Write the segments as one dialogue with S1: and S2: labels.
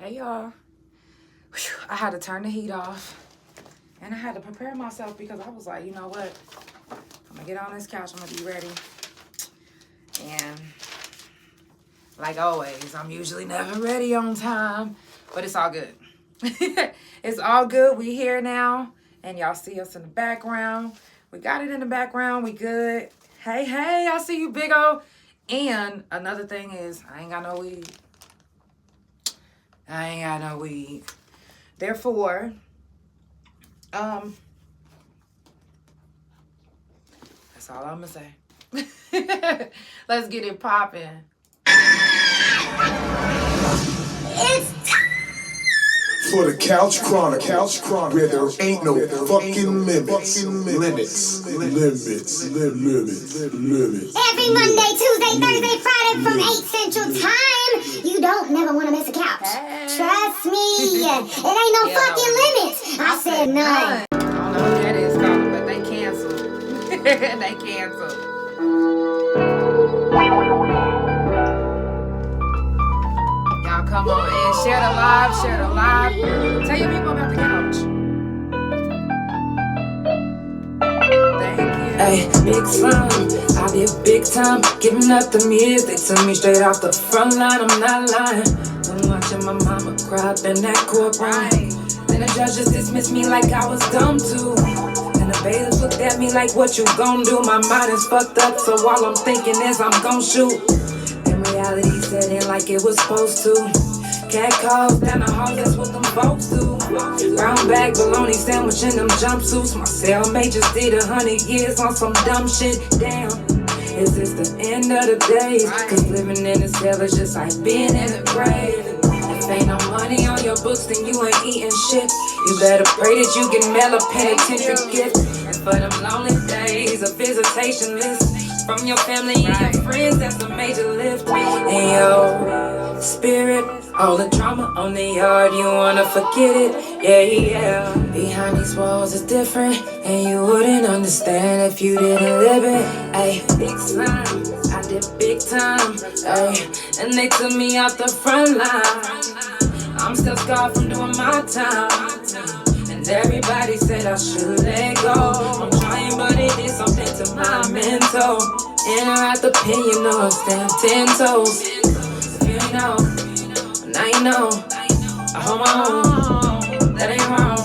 S1: Hey y'all. I had to turn the heat off. And I had to prepare myself because I was like, you know what? I'm gonna get on this couch, I'm gonna be ready. And like always, I'm usually never ready on time. But it's all good. It's all good. We here now. And y'all see us in the background. We got it in the background. We good. Hey, hey, I see you, big O. And another thing is, I ain't got no weed. Therefore, that's all I'm gonna say. Let's get it popping.
S2: It's for the Couch Chronicles, where there ain't no fucking limits. Every
S3: Monday, Tuesday, Thursday, Friday from 8 Central Time. You don't never want to miss a couch. Trust me. It ain't no fucking limits. I said none.
S1: I don't know who that is calling, but they canceled. They canceled. Y'all come on in. Share the live. Tell your people about the couch. Thank you.
S4: Hey, big slime, I did big time, giving up the years. They took me straight off the front line, I'm not lying. I'm watching my mama cry up in that courtroom. Then the judges dismissed me like I was dumb too. And the bailiffs looked at me like, what you gon' do? My mind is fucked up, so all I'm thinking is I'm gon' shoot. And reality set in like it was supposed to. Cat calls down the hall, that's what them folks do. Brown bag, bologna sandwich in them jumpsuits. My cellmate just did 100 years on some dumb shit. Damn, is this the end of the days? Cause living in a cell is just like being in a grave. If ain't no money on your books, then you ain't eating shit. You better pray that you get mail a penitentiary gift. And for them lonely days, a visitation list from your family and your friends, that's a major lift. And yo, spirit, all the drama on the yard, you wanna forget it, yeah. Behind these walls is different, and you wouldn't understand if you didn't live it. Ayy, big slime, I did big time, ayy, and they took me out the front line. I'm still scarred from doing my time, and everybody said I should let go. I'm trying, but it did something to my mental. In or out the pen, you know it's damn 10 toes. If you know, now you know, I hold my own, that ain't wrong.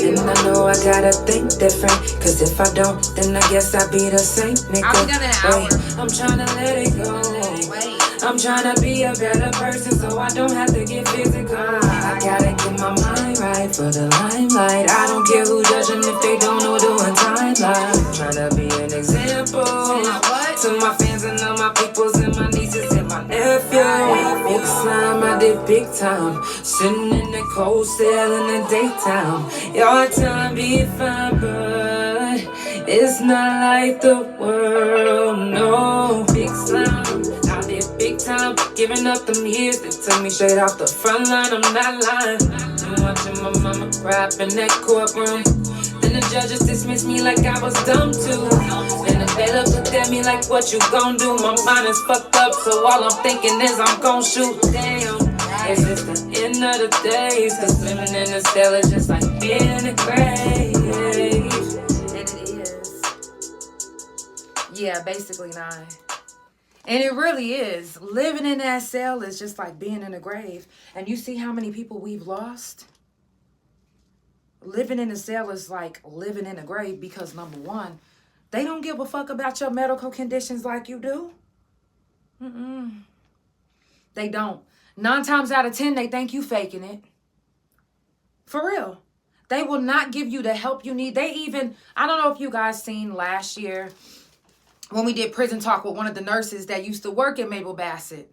S4: And I know I gotta think different, cause if I don't, then I guess I be the same nigga. Wait, I'm tryna let it go. I'm tryna be a better person so I don't have to get physical. I gotta get my mind right for the limelight. I don't care who judging if they don't know doing timeline. Tryna be an example to my fans and all my peoples and my nieces and my nephews. Big slime, I did big time. Sitting in the cold cell in the daytime. Your time be fine, but it's not like the world, no. Big slime, I did big time, giving up them years. They took me straight off the front line, I'm not lying. I'm watching my mama cry up in that courtroom. Then the judges dismissed me like I was dumb too. And the bailiff looked at me like, what you gon' do? My mind is fucked up, so all I'm thinking is I'm gon' shoot. Damn, it's just the end of the days. Cause living in a cell is just like being in a grave.
S1: And it is. Yeah, basically 9. And it really is. Living in that cell is just like being in a grave. And you see how many people we've lost? Living in a cell is like living in a grave because, number one, they don't give a fuck about your medical conditions like you do. They don't. 9 times out of 10, they think you faking it. For real. They will not give you the help you need. They even, I don't know if you guys seen last year when we did prison talk with one of the nurses that used to work at Mabel Bassett.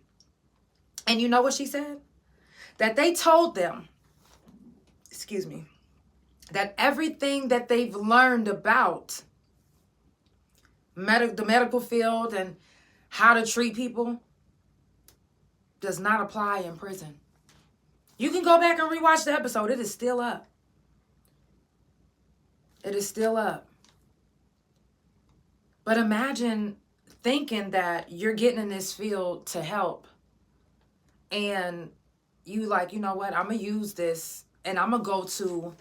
S1: And you know what she said? That they told them, that everything that they've learned about the medical field and how to treat people does not apply in prison. You can go back and rewatch the episode. It is still up. It is still up. But imagine thinking that you're getting in this field to help, and you like, you know what, I'm gonna use this and I'm gonna go to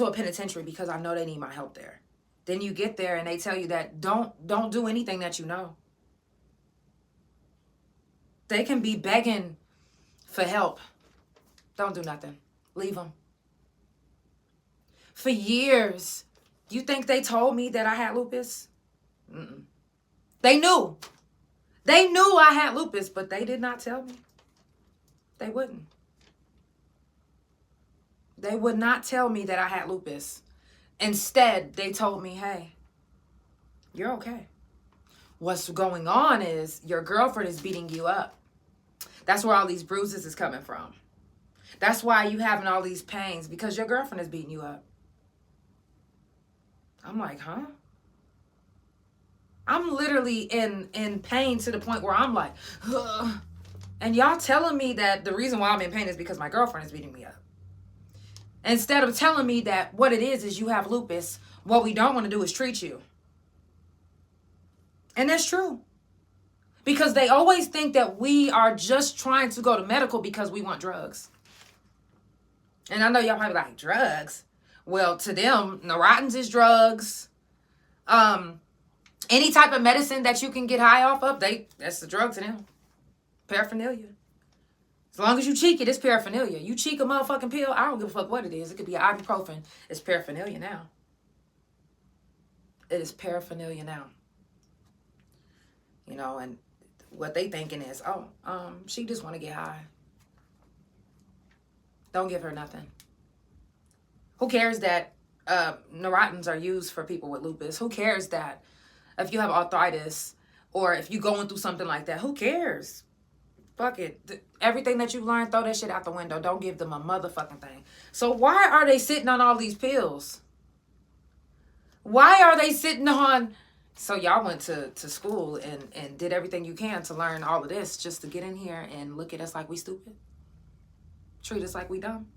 S1: a penitentiary because I know they need my help there. Then you get there and they tell you that don't do anything that you know. They can be begging for help. Don't do nothing. Leave them. For years, you think they told me that I had lupus? Mm-mm. They knew. They knew I had lupus, but they did not tell me. They wouldn't. They would not tell me that I had lupus. Instead, they told me, hey, you're okay. What's going on is your girlfriend is beating you up. That's where all these bruises is coming from. That's why you having all these pains, because your girlfriend is beating you up. I'm like, huh? I'm literally in pain to the point where I'm like, ugh. And y'all telling me that the reason why I'm in pain is because my girlfriend is beating me up. Instead of telling me that what it is you have lupus, what we don't want to do is treat you. And that's true. Because they always think that we are just trying to go to medical because we want drugs. And I know y'all probably like, drugs? Well, to them, Neurontins is drugs. Any type of medicine that you can get high off of, that's the drug to them. Paraphernalia. As long as you cheek it, it's paraphernalia. You cheek a motherfucking pill, I don't give a fuck what it is. It could be an ibuprofen. It's paraphernalia now. It is paraphernalia now. You know, and what they thinking is, she just want to get high. Don't give her nothing. Who cares that Neurontins are used for people with lupus? Who cares that if you have arthritis or if you're going through something like that? Who cares? Fuck it. Everything that you've learned, throw that shit out the window. Don't give them a motherfucking thing. So why are they sitting on all these pills? Why are they sitting on... So y'all went to school and did everything you can to learn all of this just to get in here and look at us like we stupid? Treat us like we dumb?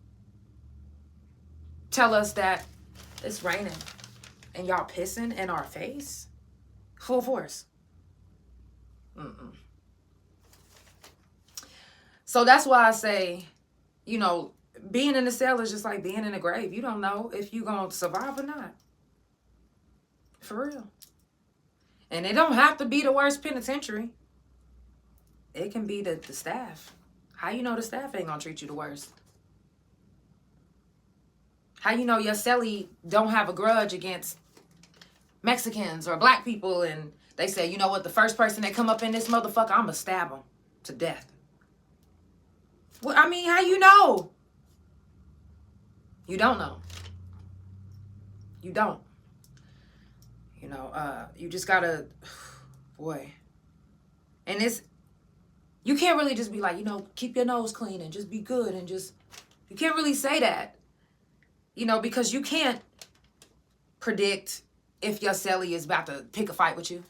S1: Tell us that it's raining and y'all pissing in our face? Full force. Mm-mm. So that's why I say, you know, being in the cell is just like being in a grave. You don't know if you're going to survive or not. For real. And it don't have to be the worst penitentiary. It can be the staff. How you know the staff ain't going to treat you the worst? How you know your cellie don't have a grudge against Mexicans or black people and they say, you know what, the first person that come up in this motherfucker, I'm going to stab them to death. Well, I mean, how you know? You don't know. You don't. You know, you just gotta, boy. And you can't really just be like, you know, keep your nose clean and just be good and just, you can't really say that. You know, because you can't predict if your cellie is about to pick a fight with you.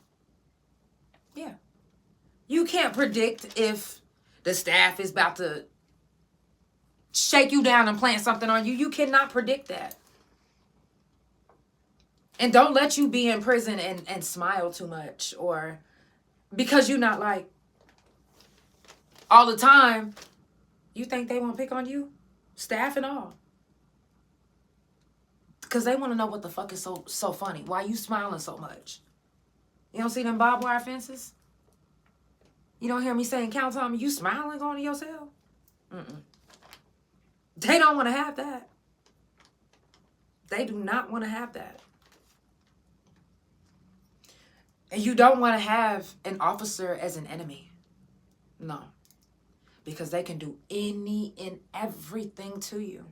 S1: Yeah. You can't predict if the staff is about to shake you down and plant something on you. You cannot predict that. And don't let you be in prison and smile too much, or because you're not like all the time, you think they won't pick on you? Staff and all. Because they want to know what the fuck is so funny. Why you smiling so much? You don't see them barbed wire fences? You don't hear me saying, count on me, you smiling going to your cell? Mm-mm. They don't want to have that. They do not want to have that. And you don't want to have an officer as an enemy. No. Because they can do any and everything to you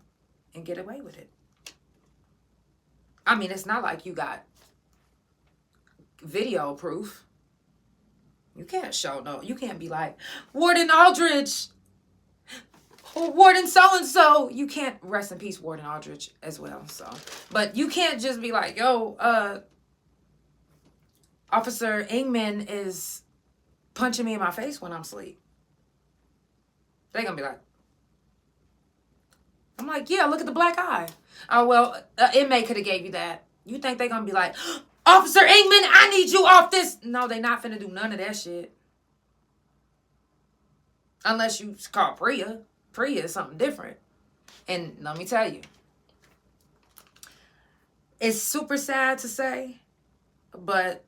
S1: and get away with it. I mean, it's not like you got video proof. You can't show no. You can't be like, Warden Aldridge, or Warden so-and-so. You can't, rest in peace, Warden Aldridge as well. So, but you can't just be like, yo, Officer Ingman is punching me in my face when I'm asleep. They're going to be like, I'm like, yeah, look at the black eye. Oh, well, inmate could have gave you that. You think they're going to be like, Officer Ingman, I need you off this. No, they not finna do none of that shit. Unless you call Priya. Priya is something different. And let me tell you, it's super sad to say, but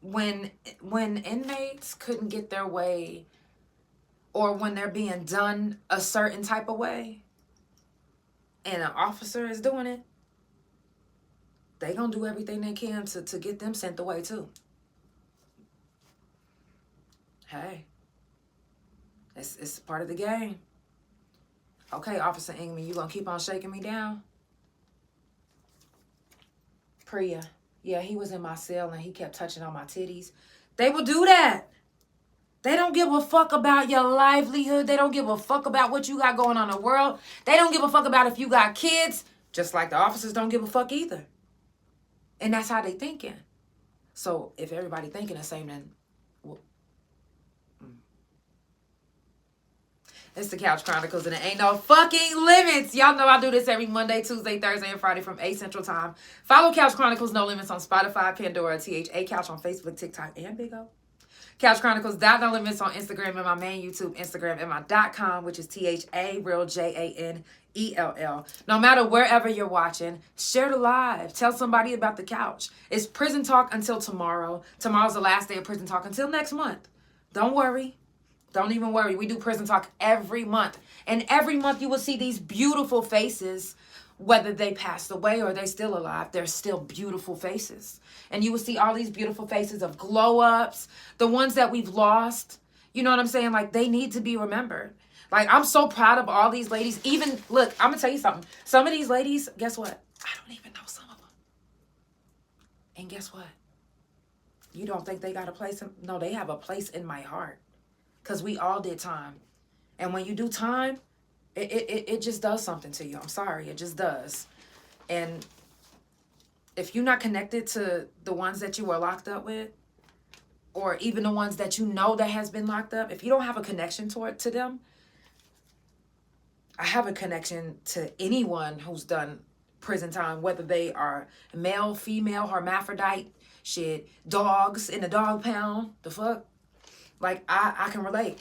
S1: when inmates couldn't get their way, or when they're being done a certain type of way, and an officer is doing it, they gonna do everything they can to get them sent away too. Hey, it's part of the game. Okay, Officer Ingman, you gonna keep on shaking me down? Priya, yeah, he was in my cell and he kept touching on my titties. They will do that. They don't give a fuck about your livelihood. They don't give a fuck about what you got going on in the world. They don't give a fuck about if you got kids, just like the officers don't give a fuck either. And that's how they thinking. So if everybody thinking the same, then it's the Couch Chronicles, and it ain't no fucking limits. Y'all know I do this every Monday, Tuesday, Thursday, and Friday from 8 Central Time. Follow Couch Chronicles No Limits on Spotify, Pandora, THA Couch on Facebook, TikTok, and Big O. Couch Chronicles No Limits on Instagram, and my main YouTube Instagram, and my .com, which is THARealJANELL. No matter wherever you're watching, share the live. Tell somebody about the couch. It's prison talk until tomorrow. Tomorrow's the last day of prison talk until next month. Don't worry. Don't even worry. We do prison talk every month. And every month you will see these beautiful faces, whether they passed away or they still alive. They're still beautiful faces. And you will see all these beautiful faces of glow-ups, the ones that we've lost. You know what I'm saying? Like, they need to be remembered. Like, I'm so proud of all these ladies. Even, look, I'm going to tell you something. Some of these ladies, guess what? I don't even know some of them. And guess what? You don't think they got a place? No, they have a place in my heart. Because we all did time. And when you do time, it just does something to you. I'm sorry. It just does. And if you're not connected to the ones that you were locked up with, or even the ones that you know that has been locked up, if you don't have a connection to them, I have a connection to anyone who's done prison time, whether they are male, female, hermaphrodite, shit, dogs in the dog pound, the fuck. Like, I can relate.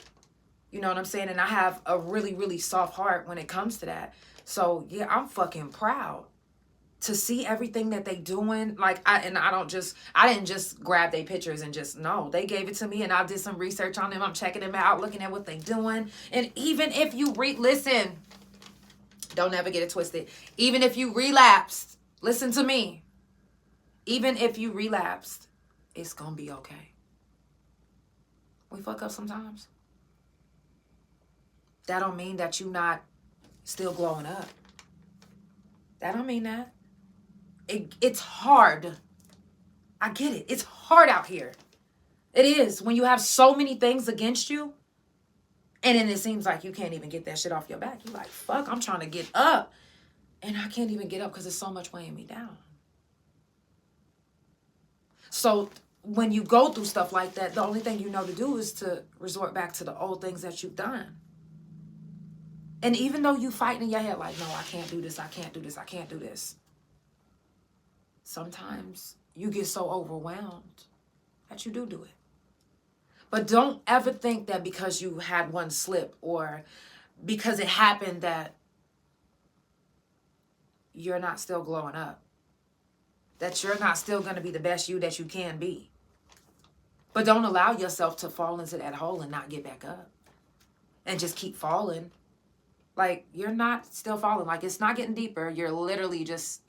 S1: You know what I'm saying? And I have a really, really soft heart when it comes to that. So, yeah, I'm fucking proud to see everything that they doing. Like, I didn't just grab their pictures and just, no. They gave it to me and I did some research on them. I'm checking them out, looking at what they doing. And even if you listen, don't ever get it twisted. Even if you relapsed, listen to me. Even if you relapsed, it's gonna be okay. We fuck up sometimes. That don't mean that you not still glowing up. That don't mean that. It's hard. I get it. It's hard out here. It is. When you have so many things against you, and then it seems like you can't even get that shit off your back. You're like, fuck, I'm trying to get up. And I can't even get up because there's so much weighing me down. So when you go through stuff like that, the only thing you know to do is to resort back to the old things that you've done. And even though you fighting in your head like, no, I can't do this, I can't do this, I can't do this. Sometimes you get so overwhelmed that you do it. But don't ever think that because you had one slip or because it happened that you're not still glowing up. That you're not still going to be the best you that you can be. But don't allow yourself to fall into that hole and not get back up. And just keep falling. Like, you're not still falling. Like, it's not getting deeper. You're literally just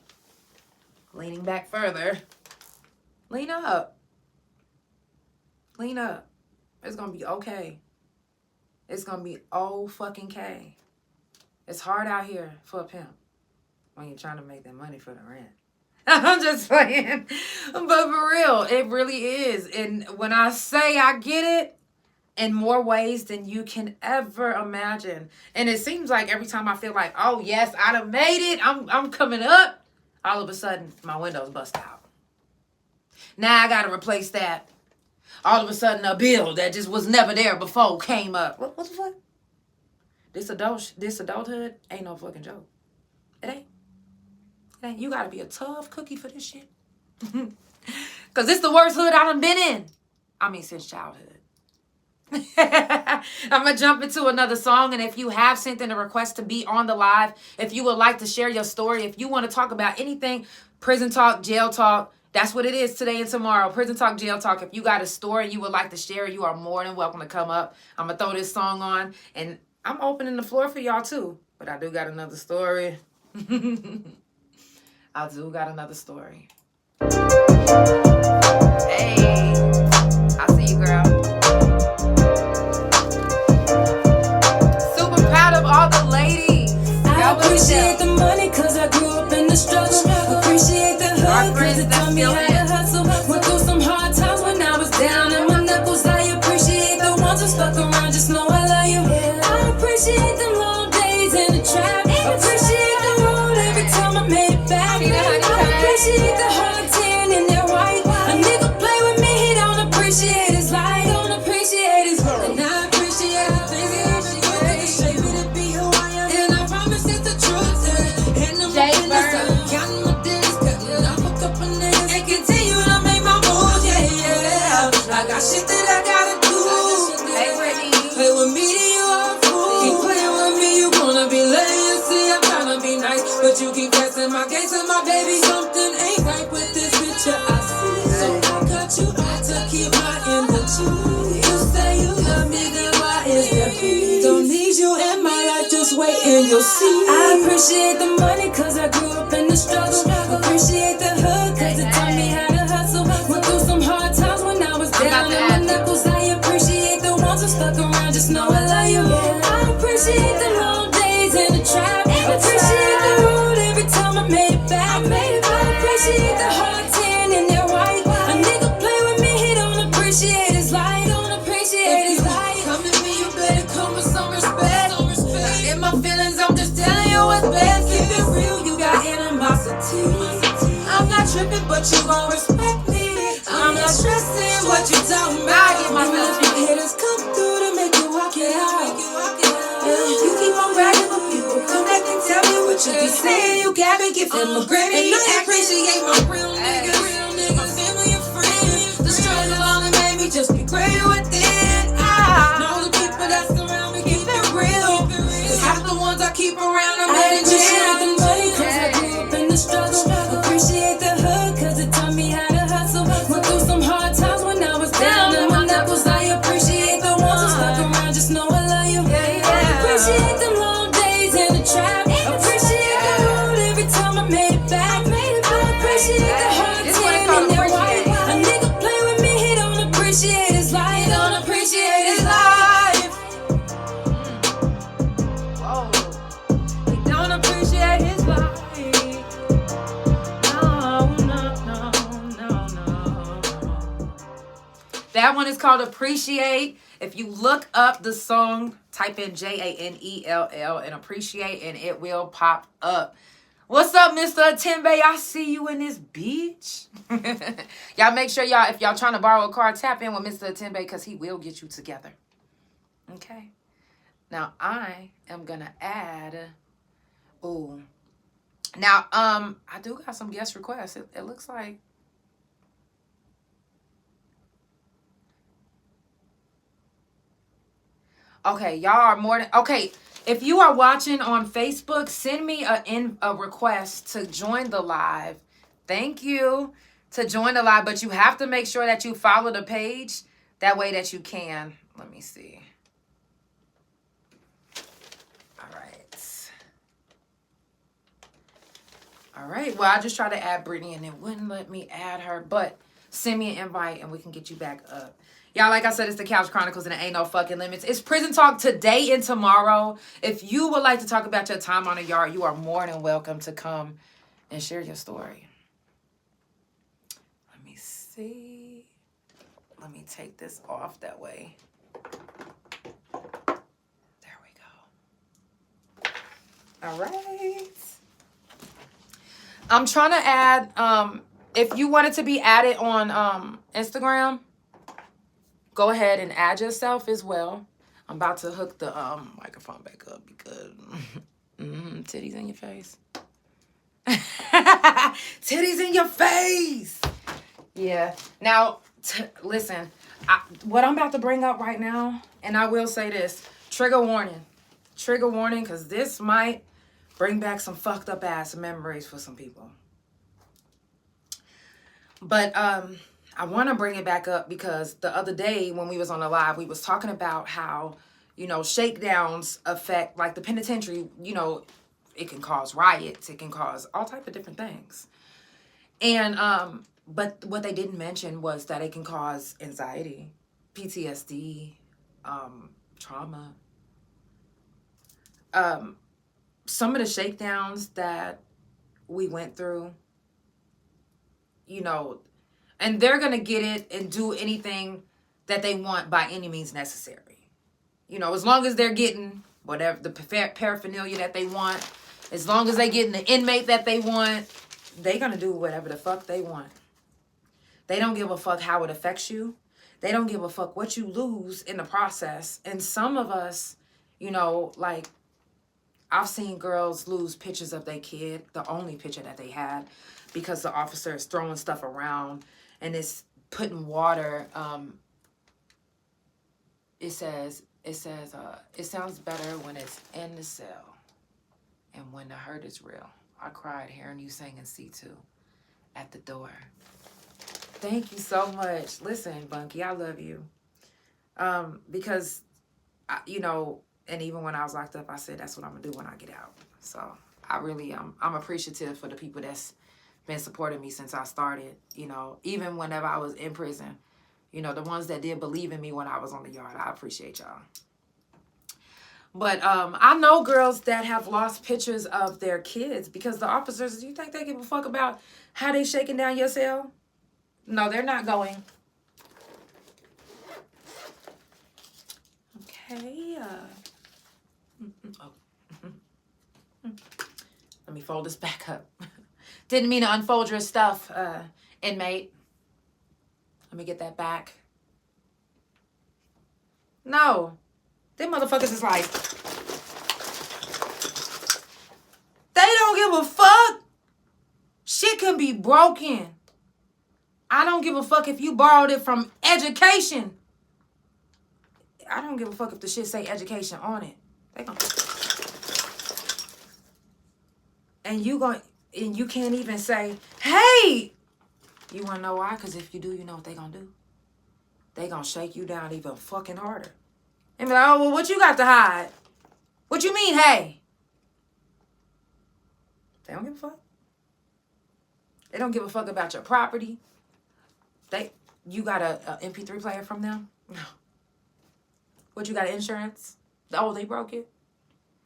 S1: leaning back further. Lean up. Lean up. It's going to be okay. It's going to be oh-fucking-K. It's hard out here for a pimp when you're trying to make that money for the rent. I'm just playing. But for real, it really is. And when I say I get it, in more ways than you can ever imagine. And it seems like every time I feel like, oh, yes, I done made it. I'm coming up. All of a sudden, my windows bust out. Now I got to replace that. All of a sudden, a bill that just was never there before came up. What the fuck? This adulthood ain't no fucking joke. It ain't. You gotta be a tough cookie for this shit. Because it's the worst hood I done been in. I mean, since childhood. I'm going to jump into another song. And if you have sent in a request to be on the live, if you would like to share your story, if you want to talk about anything, prison talk, jail talk, that's what it is today and tomorrow. Prison talk, jail talk. If you got a story you would like to share, you are more than welcome to come up. I'm going to throw this song on. And I'm opening the floor for y'all too. But I do got another story. I do got another story. Hey, I see you, girl. Super proud of all the ladies.
S4: I appreciate the money cause I grew up in the struggle. Appreciate the hood cause it taught me how to hustle. Went through some hard times when I was down on my knuckles. I appreciate the ones who stuck around, just know I love you. I appreciate them long days in the trap. Appreciate the road every time I made it back. I appreciate the hard tan in that white. A nigga play with me, he don't appreciate his life. Don't appreciate his life. And I appreciate the things he used to do to shape me to be who I am. And I promise it's the truth. And I'm counting my days, cutting off a couple niggas and continue to make my moves. Yeah. I got shit that I gotta do. Play with me, then you are a fool. Keep playing with me, you wanna be letting you see I'm tryna be nice, but you keep pressing my case and my baby. Something ain't right with this picture I see. So I cut you out to keep my energy. You say you love me, then why is there peace? Don't need you in my life, just wait and you'll see. I appreciate the money cause I grew up in the struggle. Appreciate the hood cause it taught me how to hustle. Went through some hard times when I was down on my knuckles. I appreciate the ones who stuck around, just know I love you. I appreciate the long days in the trap. Appreciate the road every time I made it back. I appreciate the hard tan in that white. A nigga play with me, he don't appreciate his life. Don't appreciate his life. Come to me, you better come with some respect. In my feelings, I'm just telling you what's best. Keep it real, you got animosity. I'm not tripping, but you gon' respect me. I'm not stressing what you talking about. My haters come through to make you walk it out. You keep on bragging, but people come back and tell me what you be saying. You got me giving my gravy. And I appreciate my real niggas, my family and friends. The struggle only made me just be greater within. I know the people that surround me keep it real. Cause half the ones I keep around I'm headed jail. I appreciate the money cause I grew up in the struggle. Appreciate the hood cause it taught me how to hustle. Went through some hard times when I was down on my knuckles. I appreciate the ones who stuck around, just know I love you. I appreciate them long days in the trap. Appreciate the road every time I made it back. I appreciate the hard tan in that white. A nigga play with me, he don't appreciate his life. He don't appreciate his life. Whoa. He don't appreciate his life. No.
S1: That one is called Appreciate. If you look up the song, type in JANELL and Appreciate, and it will pop up. What's up, Mr. Atembe? I see you in this beach. Y'all make sure y'all, if y'all trying to borrow a car, tap in with Mr. Atembe because he will get you together. Okay. Now I am gonna add. Ooh. Now I do got some guest requests. It looks like. Okay, y'all are more than okay. If you are watching on Facebook, send me a request to join the live. Thank you to join the live, but you have to make sure that you follow the page. That way that you can. Let me see. All right. Well, I just tried to add Brittany and it wouldn't let me add her, but send me an invite and we can get you back up. Y'all, like I said, it's the Couch Chronicles and it ain't no fucking limits. It's prison talk today and tomorrow. If you would like to talk about your time on the yard, you are more than welcome to come and share your story. Let me see. Let me take this off that way. There we go. All right. I'm trying to add, if you wanted to be added on Instagram, go ahead and add yourself as well. I'm about to hook the microphone back up because titties in your face. Titties in your face. Yeah. Now, listen, what I'm about to bring up right now, And I will say this, trigger warning, because this might bring back some fucked up ass memories for some people. But I want to bring it back up because the other day when we was on the live, we was talking about how, you know, shakedowns affect, like the penitentiary, you know, it can cause riots, it can cause all type of different things. And but what they didn't mention was that it can cause anxiety, PTSD, trauma. Some of the shakedowns that we went through, you know, and they're going to get it and do anything that they want by any means necessary. You know, as long as they're getting whatever, the paraphernalia that they want, as long as they're getting the inmate that they want, they're going to do whatever the fuck they want. They don't give a fuck how it affects you. They don't give a fuck what you lose in the process. And some of us, you know, like, I've seen girls lose pictures of their kid, the only picture that they had, because the officer is throwing stuff around and it's putting water. It says, it sounds better when it's in the cell and when the hurt is real. I cried hearing you singing C2 at the door. Thank you so much. Listen, Bunky, I love you. Because, you know, and even when I was locked up, I said, that's what I'm going to do when I get out. So I really, I'm appreciative for the people that's been supporting me since I started, you know, even whenever I was in prison, you know, the ones that did believe in me when I was on the yard. I appreciate y'all. But I know girls that have lost pictures of their kids because the officers, do you think they give a fuck about how they shaking down your cell? No, they're not going. Okay. Let me fold this back up. Didn't mean to unfold your stuff, inmate. Let me get that back. No. Them motherfuckers is like, they don't give a fuck. Shit can be broken. I don't give a fuck if you borrowed it from education. I don't give a fuck if the shit say education on it. They gonna... And you can't even say, hey. You wanna know why? Because if you do, you know what they gonna do? They gonna shake you down even fucking harder. And be like, oh, well, what you got to hide? What you mean, hey? They don't give a fuck. They don't give a fuck about your property. You got a MP3 player from them? No. What, you got insurance? Oh, they broke it?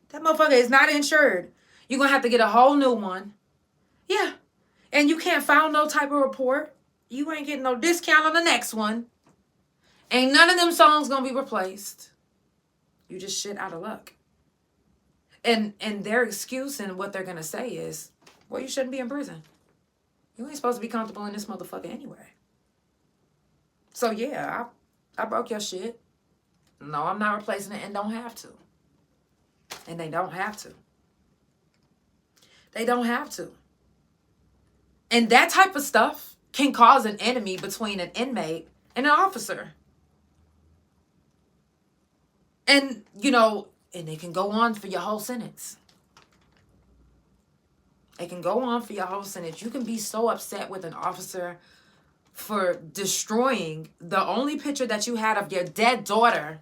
S1: That motherfucker is not insured. You're going to have to get a whole new one. Yeah. And you can't file no type of report. You ain't getting no discount on the next one. Ain't none of them songs going to be replaced. You just shit out of luck. And their excuse and what they're going to say is, well, you shouldn't be in prison. You ain't supposed to be comfortable in this motherfucker anyway. So, yeah, I broke your shit. No, I'm not replacing it and don't have to. And they don't have to. They don't have to. And that type of stuff can cause an enemy between an inmate and an officer. And, you know, and it can go on for your whole sentence. It can go on for your whole sentence. You can be so upset with an officer for destroying the only picture that you had of your dead daughter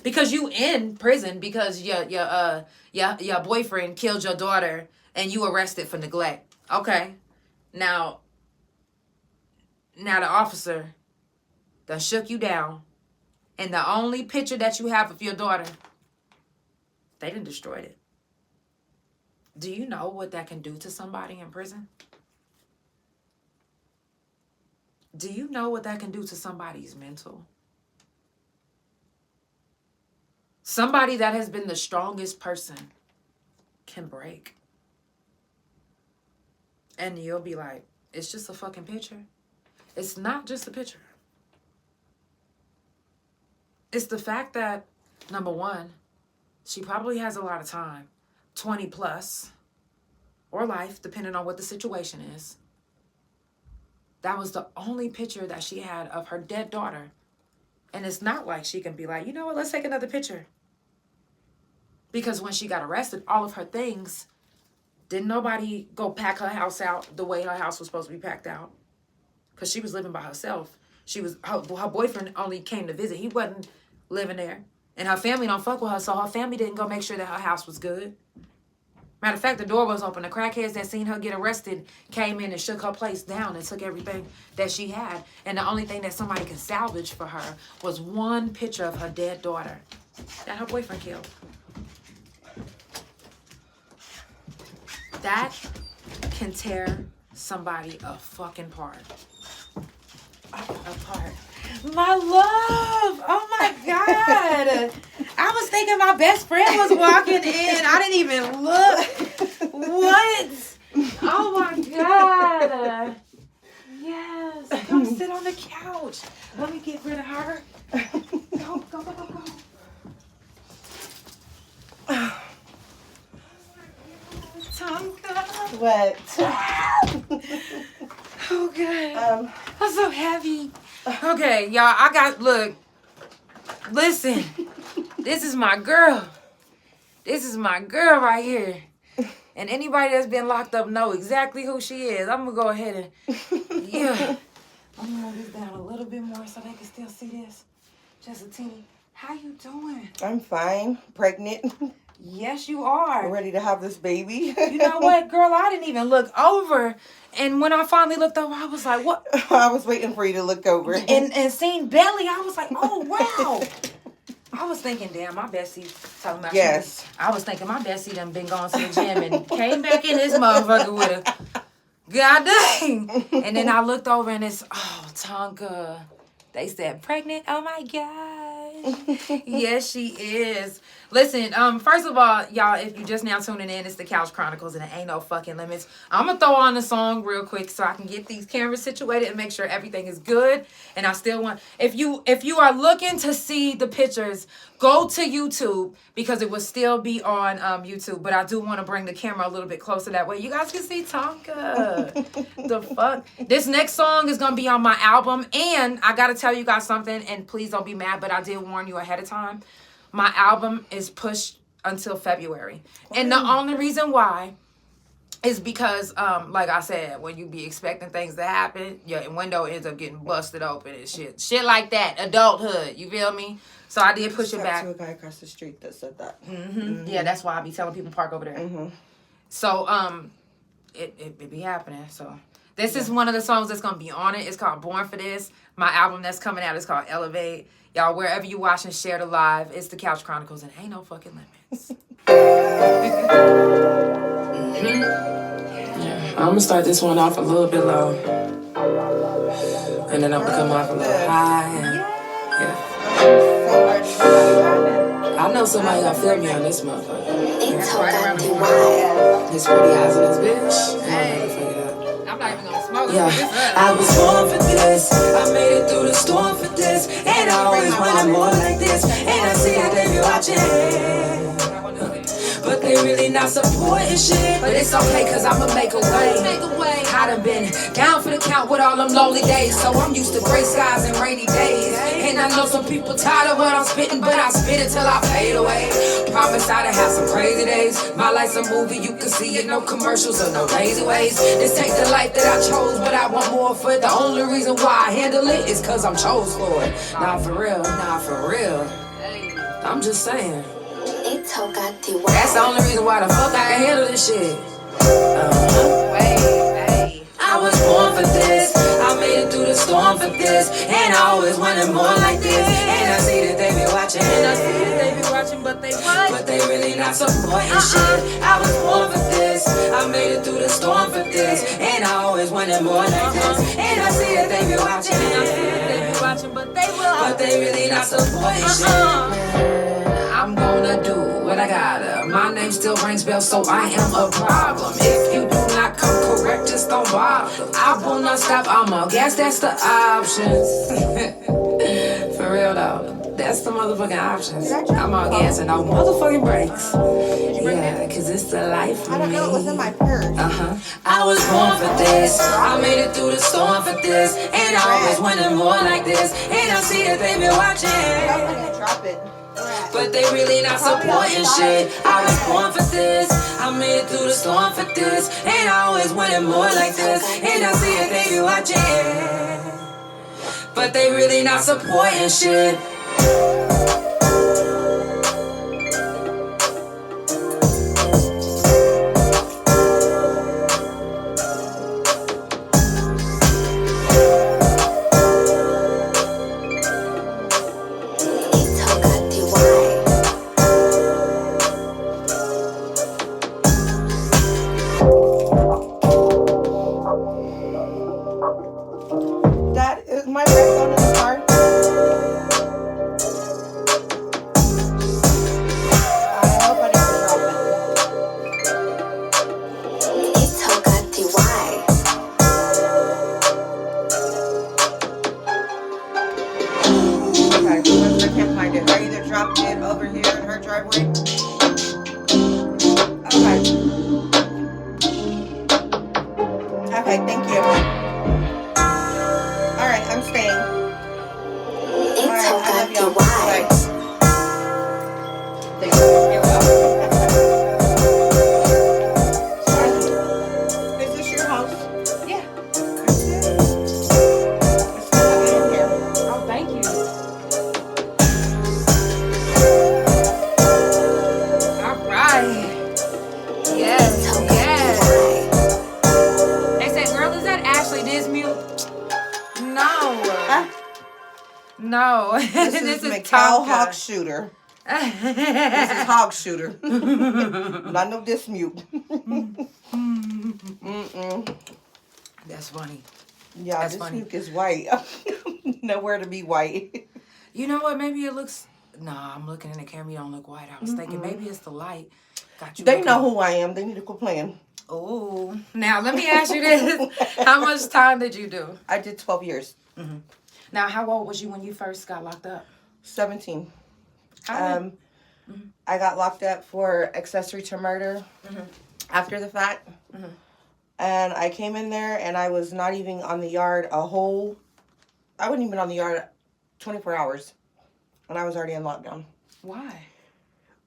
S1: because you in prison because your boyfriend killed your daughter and you arrested for neglect. Okay. Now the officer done shook you down and the only picture that you have of your daughter, they done destroyed it. Do you know what that can do to somebody in prison? Do you know what that can do to somebody's mental? Somebody that has been the strongest person can break. And you'll be like, it's just a fucking picture. It's not just a picture. It's the fact that, number one, she probably has a lot of time, 20 plus, or life, depending on what the situation is. That was the only picture that she had of her dead daughter. And it's not like she can be like, you know what, let's take another picture. Because when she got arrested, all of her things, didn't nobody go pack her house out the way her house was supposed to be packed out? Because she was living by herself. Her boyfriend only came to visit. He wasn't living there. And her family don't fuck with her, so her family didn't go make sure that her house was good. Matter of fact, the door was open. The crackheads that seen her get arrested came in and shook her place down and took everything that she had. And the only thing that somebody can salvage for her was one picture of her dead daughter that her boyfriend killed. That can tear somebody a fucking apart. My love. Oh my God. I was thinking my best friend was walking in. I didn't even look. What? Oh my God. Yes. Come sit on the couch. Let me get rid of her. Go. Tonka.
S5: What?
S1: Oh God. I'm so happy. Okay, y'all, listen. This is my girl. This is my girl right here. And anybody that's been locked up know exactly who she is. I'm gonna go ahead and, yeah. I'm gonna move this down a little bit more so they can still see this. Just a teeny. How you doing?
S5: I'm fine. Pregnant.
S1: Yes, you are.
S5: Ready to have this baby.
S1: You know what, girl? I didn't even look over. And when I finally looked over, I was like, what?
S5: I was waiting for you to look over.
S1: And seen belly, I was like, oh, wow. I was thinking, damn, my bestie talking about
S5: yes.
S1: I was thinking my bestie done been going to the gym and came back in this motherfucker with a god dang. And then I looked over and it's, oh, Tonka. They said, pregnant? Oh, my gosh. Yes, she is. Listen, first of all, y'all, if you just now tuning in, it's the Couch Chronicles and it ain't no fucking limits. I'm going to throw on the song real quick so I can get these cameras situated and make sure everything is good. And I still want, if you are looking to see the pictures, go to YouTube because it will still be on YouTube. But I do want to bring the camera a little bit closer that way you guys can see Tonka. The fuck? This next song is going to be on my album. And I got to tell you guys something, and please don't be mad, but I did warn you ahead of time. My album is pushed until February. And the only reason why is because, like I said, when you be expecting things to happen, your window ends up getting busted open and shit. Shit like that. Adulthood. You feel me? So I did push it back.
S5: To a guy across the street that said that.
S1: Mm-hmm. Yeah, that's why I be telling people park over there.
S5: Mm-hmm.
S1: So, it be happening. So this is one of the songs that's going to be on it. It's called Born for This. My album that's coming out is called Elevate. Y'all, wherever you watch and share the live, it's the Couch Chronicles and ain't no fucking limits.
S4: Yeah, I'm gonna start this one off a little bit low, and then I'm gonna come off a little high. And, yeah. I know somebody gonna feel me on this motherfucker. This pretty eyes in this bitch.
S1: I'm not even gonna smoke.
S4: Yeah, I was born for this. I made it through the storm for this, and I always wanted more like this. And I see that they be watching, but they really not supporting shit. But it's okay, cause I'ma make a way. I done been down for the count with all them lonely days, so I'm used to gray skies and rainy days. And I know some people tired of what I'm spitting, but I spit it till I fade away. Promise I done have some crazy days. My life's a movie, you can see it, no commercials or no lazy ways. This ain't the life that I chose, but I want more for it. The only reason why I handle it is cause I'm chose for it. Nah, for real, I'm just saying. That's the only reason why the fuck I can handle this shit. I was born for this. I made it through the storm for this, and I always wanted more like this. And I see that they be watching, but they really not supporting shit. I was born for this. I made it through the storm for this, and I always wanted more like this. And I see that they be watching, but they really not supporting shit. I'm gonna do what I gotta. My name still rings bells, so I am a problem. If you do not come correct, just don't bother. I will not stop, I'm a gas, that's the option. For real though. That's the motherfucking options. I'm on gas and no motherfucking brakes. Yeah, cause it's the life for me.
S5: I don't know, it was in my purse.
S4: I was born for this. I made it through the storm for this. And I always wanted more like this. And I see that they been watching.
S5: Drop it.
S4: But they really not supporting shit. I was born for this. I made it through the storm for this. And I always wanted more like this. And I see that they be watching. But they really not supporting shit.
S5: That is my red phone in the car. I hope I didn't drop it. Okay, I can't find it. I either dropped it over here in her driveway. Okay. Okay, thank you. Alright, I'm staying. Alright, I love y'all. Bye. Thank you. You're welcome. Is this your house?
S1: Yeah.
S5: Let's put it in here.
S1: Oh, thank you. All right. Yes, yes. They said, girl, is that Ashley Dismute? No. No.
S5: This is Mikhail Hawk Shooter. This is Hog Shooter. Not no dismute.
S1: That's funny.
S5: Yeah,
S1: That's
S5: this
S1: funny.
S5: nuke is white. Nowhere to be white.
S1: You know what? Maybe it looks... No, I'm looking in the camera. You don't look white. I was thinking maybe it's the light. Got you.
S5: They know who I am. They need to quit playing.
S1: Oh. Now, let me ask you this. How much time did you do?
S5: I did 12 years.
S1: Now, how old was you when you first got locked up?
S5: 17.
S1: How did-
S5: I got locked up for accessory to murder after the fact. And I came in there and I was not even on the yard I wasn't even on the yard 24 hours. And I was already in lockdown.
S1: Why?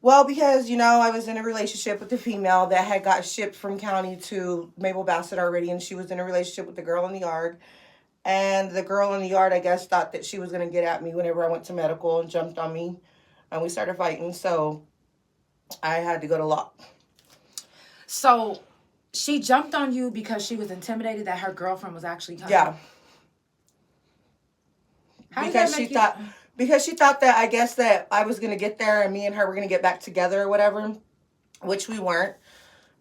S5: Well, because, I was in a relationship with a female that had got shipped from county to Mabel Bassett already. And she was in a relationship with the girl in the yard. And the girl in the yard, I guess, thought that she was going to get at me whenever I went to medical and jumped on me. And we started fighting. So I had to go to lock.
S1: So she jumped on you because she was intimidated that her girlfriend was actually coming?
S5: Yeah.
S1: How did
S5: Because
S1: that
S5: she
S1: make
S5: thought... Because she thought that, I guess, that I was going to get there and me and her were going to get back together or whatever, which we weren't.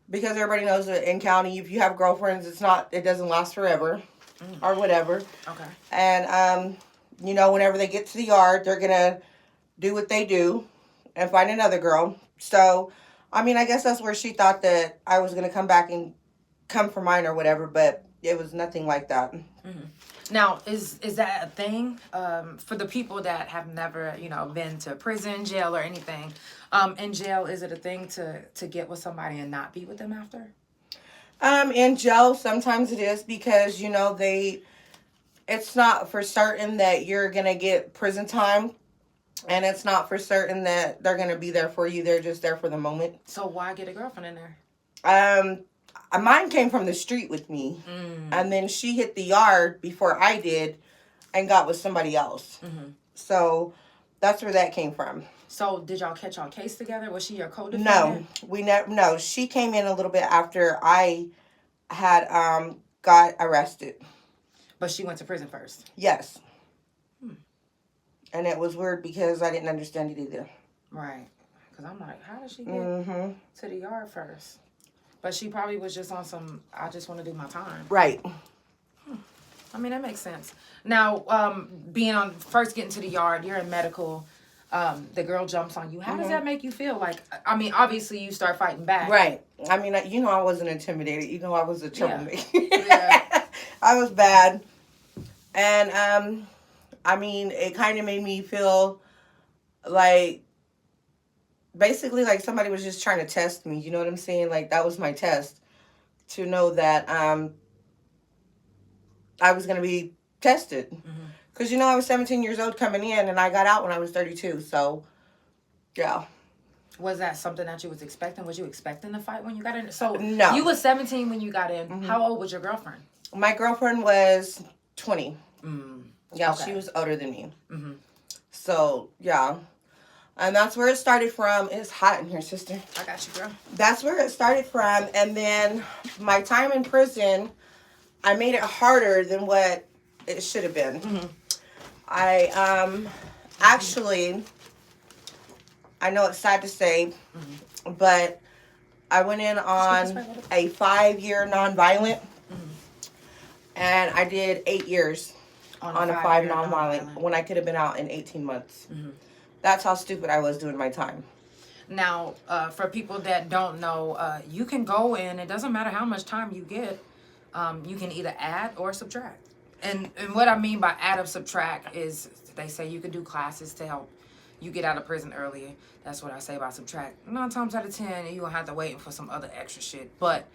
S5: Because everybody knows that in county, if you have girlfriends, it doesn't last forever or whatever.
S1: Okay.
S5: And, whenever they get to the yard, they're going to do what they do and find another girl. So, I guess that's where she thought that I was going to come back and come for mine or whatever, but it was nothing like that.
S1: Now, is that a thing for the people that have never, been to prison, jail, or anything? In jail, is it a thing to get with somebody and not be with them after?
S5: In jail, sometimes it is because, it's not for certain that you're going to get prison time. And it's not for certain that they're going to be there for you. They're just there for the moment.
S1: So why get a girlfriend in there?
S5: Mine came from the street with me. And then she hit the yard before I did and got with somebody else. So that's where that came from.
S1: So did y'all catch y'all case together? Was she your co-defendant?
S5: No, she came in a little bit after I had got arrested.
S1: But she went to prison first?
S5: Yes. And it was weird because I didn't understand it either.
S1: Right. Because I'm like, how did she get to the yard first? But she probably was just on some, I just want to do my time.
S5: Right.
S1: That makes sense. Now, first getting to the yard, you're in medical, the girl jumps on you. How does that make you feel? Like, obviously you start fighting back.
S5: Right. I wasn't intimidated. I was a troublemaker.
S1: Yeah.
S5: I was bad. And, it kind of made me feel like, basically, like, somebody was just trying to test me. You know what I'm saying? Like, that was my test to know that I was going to be tested. Because, I was 17 years old coming in, and I got out when I was 32. So, yeah.
S1: Was that something that you was expecting? Was you expecting to fight when you got in? So,
S5: no.
S1: You was 17 when you got in. How old was your girlfriend?
S5: My girlfriend was 20. Yeah,
S1: Okay.
S5: she was older than me. So, yeah. And that's where it started from. It's hot in here, sister.
S1: I got you, girl.
S5: That's where it started from. And then my time in prison, I made it harder than what it should have been. I actually, I know it's sad to say, but I went in on a 5-year nonviolent, and I did 8 years on a 5 nonviolent when I could have been out in 18 months. That's how stupid I was doing my time.
S1: Now, for people that don't know, you can go in. It doesn't matter how much time you get. You can either add or subtract. And what I mean by add or subtract is they say you can do classes to help you get out of prison earlier. That's what I say by subtract. 9 times out of 10, you're going to have to wait for some other extra shit. But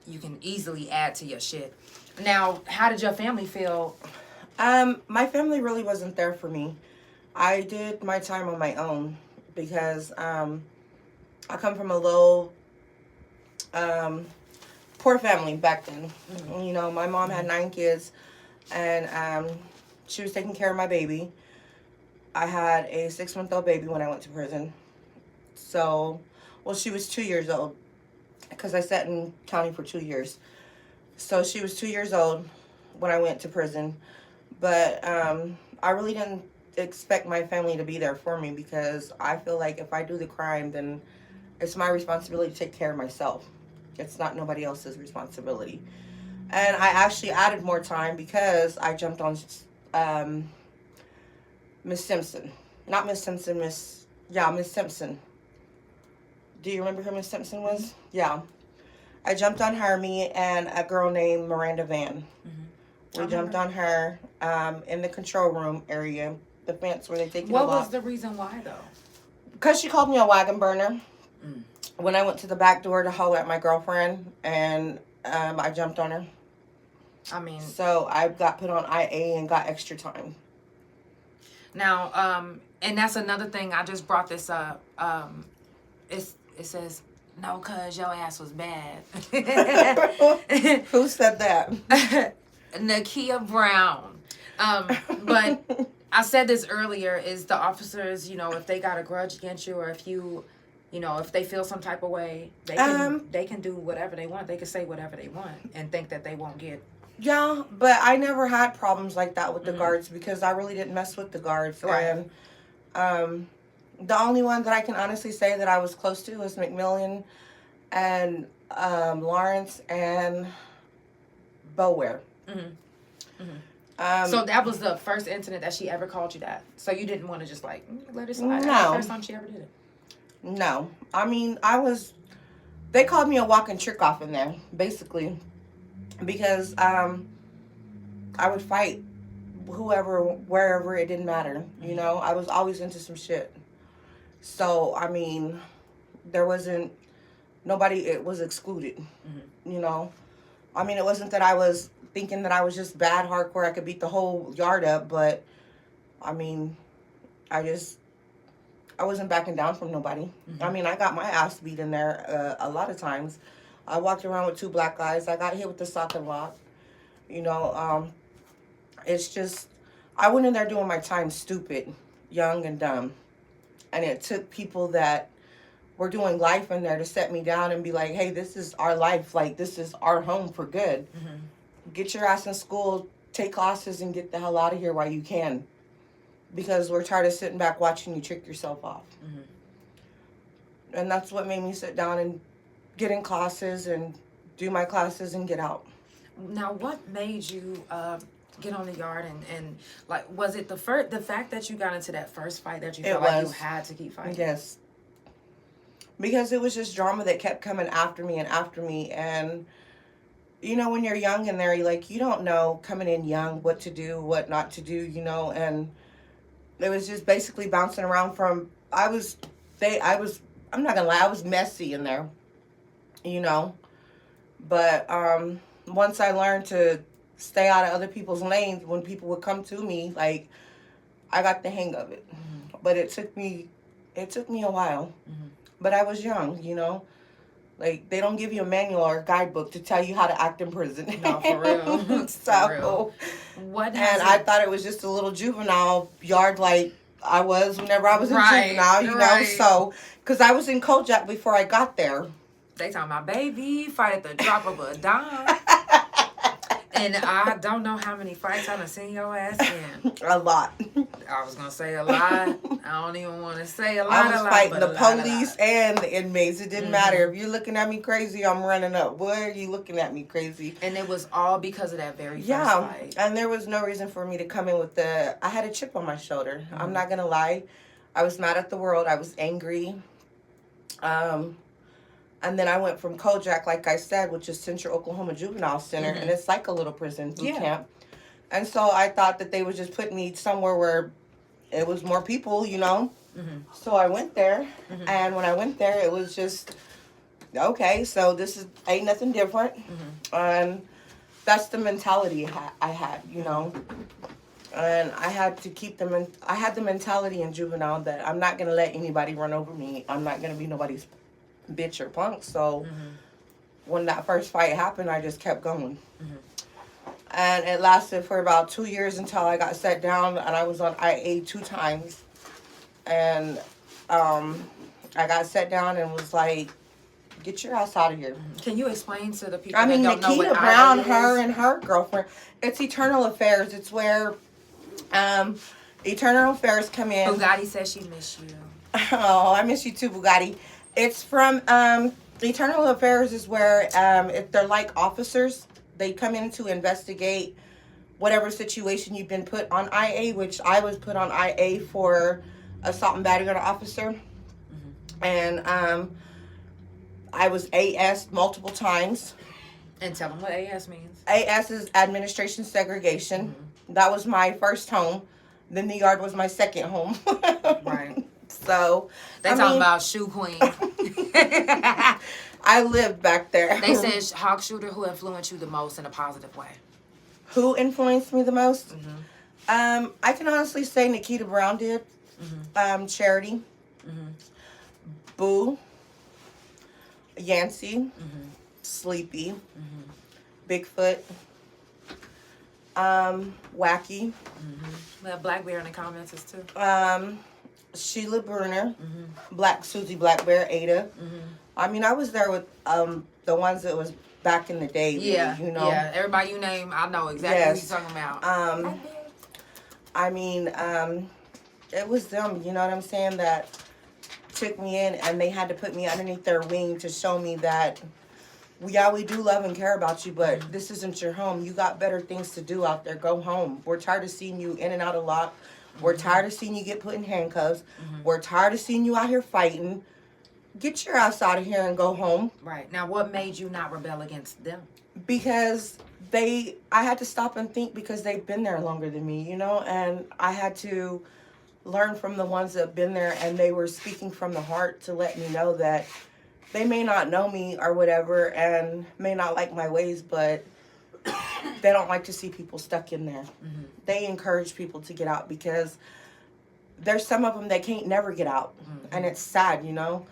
S1: you can easily add to your shit. Now, how did your family feel?
S5: My family really wasn't there for me. I did my time on my own because I come from a low, poor family back then. My mom had 9 kids, and she was taking care of my baby. I had a 6-month-old baby when I went to prison. So, well, she was 2 years old because I sat in county for 2 years. So she was 2 years old when I went to prison. But I really didn't expect my family to be there for me because I feel like if I do the crime, then it's my responsibility to take care of myself. It's not nobody else's responsibility. And I actually added more time because I jumped on Miss Simpson. Not Miss Simpson, Miss Simpson. Do you remember who Miss Simpson was? Yeah. I jumped on her, me and a girl named Miranda Van. We jumped on her in the control room area, the fence where they take you to
S1: What
S5: walk.
S1: was the reason why, though?
S5: Because she called me a wagon burner. When I went to the back door to holler at my girlfriend, and I jumped on her. So I got put on IA and got extra time.
S1: Now, and that's another thing. I just brought this up. It says, no, cuz your ass was bad.
S5: Who said that?
S1: Nakia Brown. But I said this earlier, is the officers, if they got a grudge against you, or if you, if they feel some type of way, they can do whatever they want. They can say whatever they want and think that they won't get.
S5: Yeah, but I never had problems like that with the guards because I really didn't mess with the guards.
S1: Right.
S5: And the only one that I can honestly say that I was close to was McMillian and Lawrence and Boware.
S1: So that was the first incident that she ever called you that. So you didn't want to just let it slide.
S5: No.
S1: That's the first time she ever did it.
S5: No. I mean, they called me a walking trick off in there, basically. Because I would fight whoever, wherever, it didn't matter. I was always into some shit. So, I mean, there wasn't, nobody, it was excluded. I mean, it wasn't that I was thinking that I was just bad hardcore, I could beat the whole yard up, but, I mean, I wasn't backing down from nobody. I mean, I got my ass beat in there a lot of times. I walked around with 2 black guys. I got hit with the sock and lock. It's just, I went in there doing my time stupid, young and dumb. And it took people that were doing life in there to set me down and be like, hey, this is our life. Like, this is our home for good. Get your ass in school, take classes, and get the hell out of here while you can. Because we're tired of sitting back watching you trick yourself off. And that's what made me sit down and get in classes and do my classes and get out.
S1: Now, what made you get on the yard and like, was it the fact that you got into that first fight that you felt like you had to keep fighting?
S5: Yes. Because it was just drama that kept coming after me. And, when you're young in there, you don't know coming in young what to do, what not to do, and it was just basically bouncing around from, I'm not gonna lie, I was messy in there, you know. But once I learned to stay out of other people's lanes, when people would come to me, like, I got the hang of it. Mm-hmm. But it took me a while. Mm-hmm. But I was young, you know. Like, they don't give you a manual or a guidebook to tell you how to act in prison.
S1: No, for real.
S5: So,
S1: for real.
S5: I thought it was just a little juvenile yard like I was whenever I was a juvenile, you know. So, because I was in Kojak before I got there.
S1: They talking about, baby, fight at the drop of a dime. And I don't know how many fights I done seen your ass in.
S5: A lot.
S1: I was going to say a lot. I don't even want to say a lot.
S5: I was fighting the police and the inmates. It didn't matter. If you're looking at me crazy, I'm running up. Boy, are you looking at me crazy?
S1: And it was all because of that very first fight.
S5: And there was no reason for me to come in with I had a chip on my shoulder. Mm-hmm. I'm not going to lie. I was mad at the world. I was angry. And then I went from Kojak, like I said, which is Central Oklahoma Juvenile Center, and it's like a little prison boot camp. And so I thought that they would just put me somewhere where it was more people, you know. Mm-hmm. So I went there, and when I went there, it was just, okay, so this ain't nothing different. Mm-hmm. And that's the mentality I had, you know. And I had to keep I had the mentality in juvenile that I'm not going to let anybody run over me. I'm not going to be nobody's bitch or punk. So when that first fight happened, I just kept going. And it lasted for about 2 years until I got set down, and I was on IA 2 times. And I got set down and was like, get your ass out of here.
S1: Can you explain to the people
S5: that don't know what Nikita Brown, her and her girlfriend, it's Eternal Affairs. It's where Eternal Affairs come in.
S1: Bugatti says she miss you.
S5: Oh, I miss you too, Bugatti. It's from Eternal Affairs is where if they're like officers, they come in to investigate whatever situation you've been put on IA, which I was put on IA for assault and battery on an officer. And I was AS multiple times.
S1: And tell them what AS means.
S5: AS is administration segregation. That was my first home. Then the yard was my second home.
S1: Right.
S5: So
S1: they talking about shoe queen.
S5: I lived back there.
S1: They said Hawk Shooter, who influenced you the most in a positive way?
S5: Who influenced me the most? I can honestly say Nikita Brown did. Charity. Boo. Yancey. Sleepy. Bigfoot. Wacky.
S1: We have Black Bear in the comments too.
S5: Sheila Bruner, Black Susie Black Bear, Ada. I mean, I was there with the ones that was back in the day.
S1: Yeah,
S5: you know.
S1: Yeah, everybody you name, I know exactly what you're talking about.
S5: I mean, it was them. You know what I'm saying? That took me in, and they had to put me underneath their wing to show me that. Yeah, we do love and care about you, but this isn't your home. You got better things to do out there. Go home. We're tired of seeing you in and out of lock. We're tired of seeing you get put in handcuffs. We're tired of seeing you out here fighting. Get your ass out of here and go home.
S1: Right. Now, what made you not rebel against them?
S5: Because I had to stop and think because they've been there longer than me, you know? And I had to learn from the ones that have been there, and they were speaking from the heart to let me know that they may not know me or whatever and may not like my ways, but they don't like to see people stuck in there. They encourage people to get out because there's some of them that can't never get out. And it's sad, you know?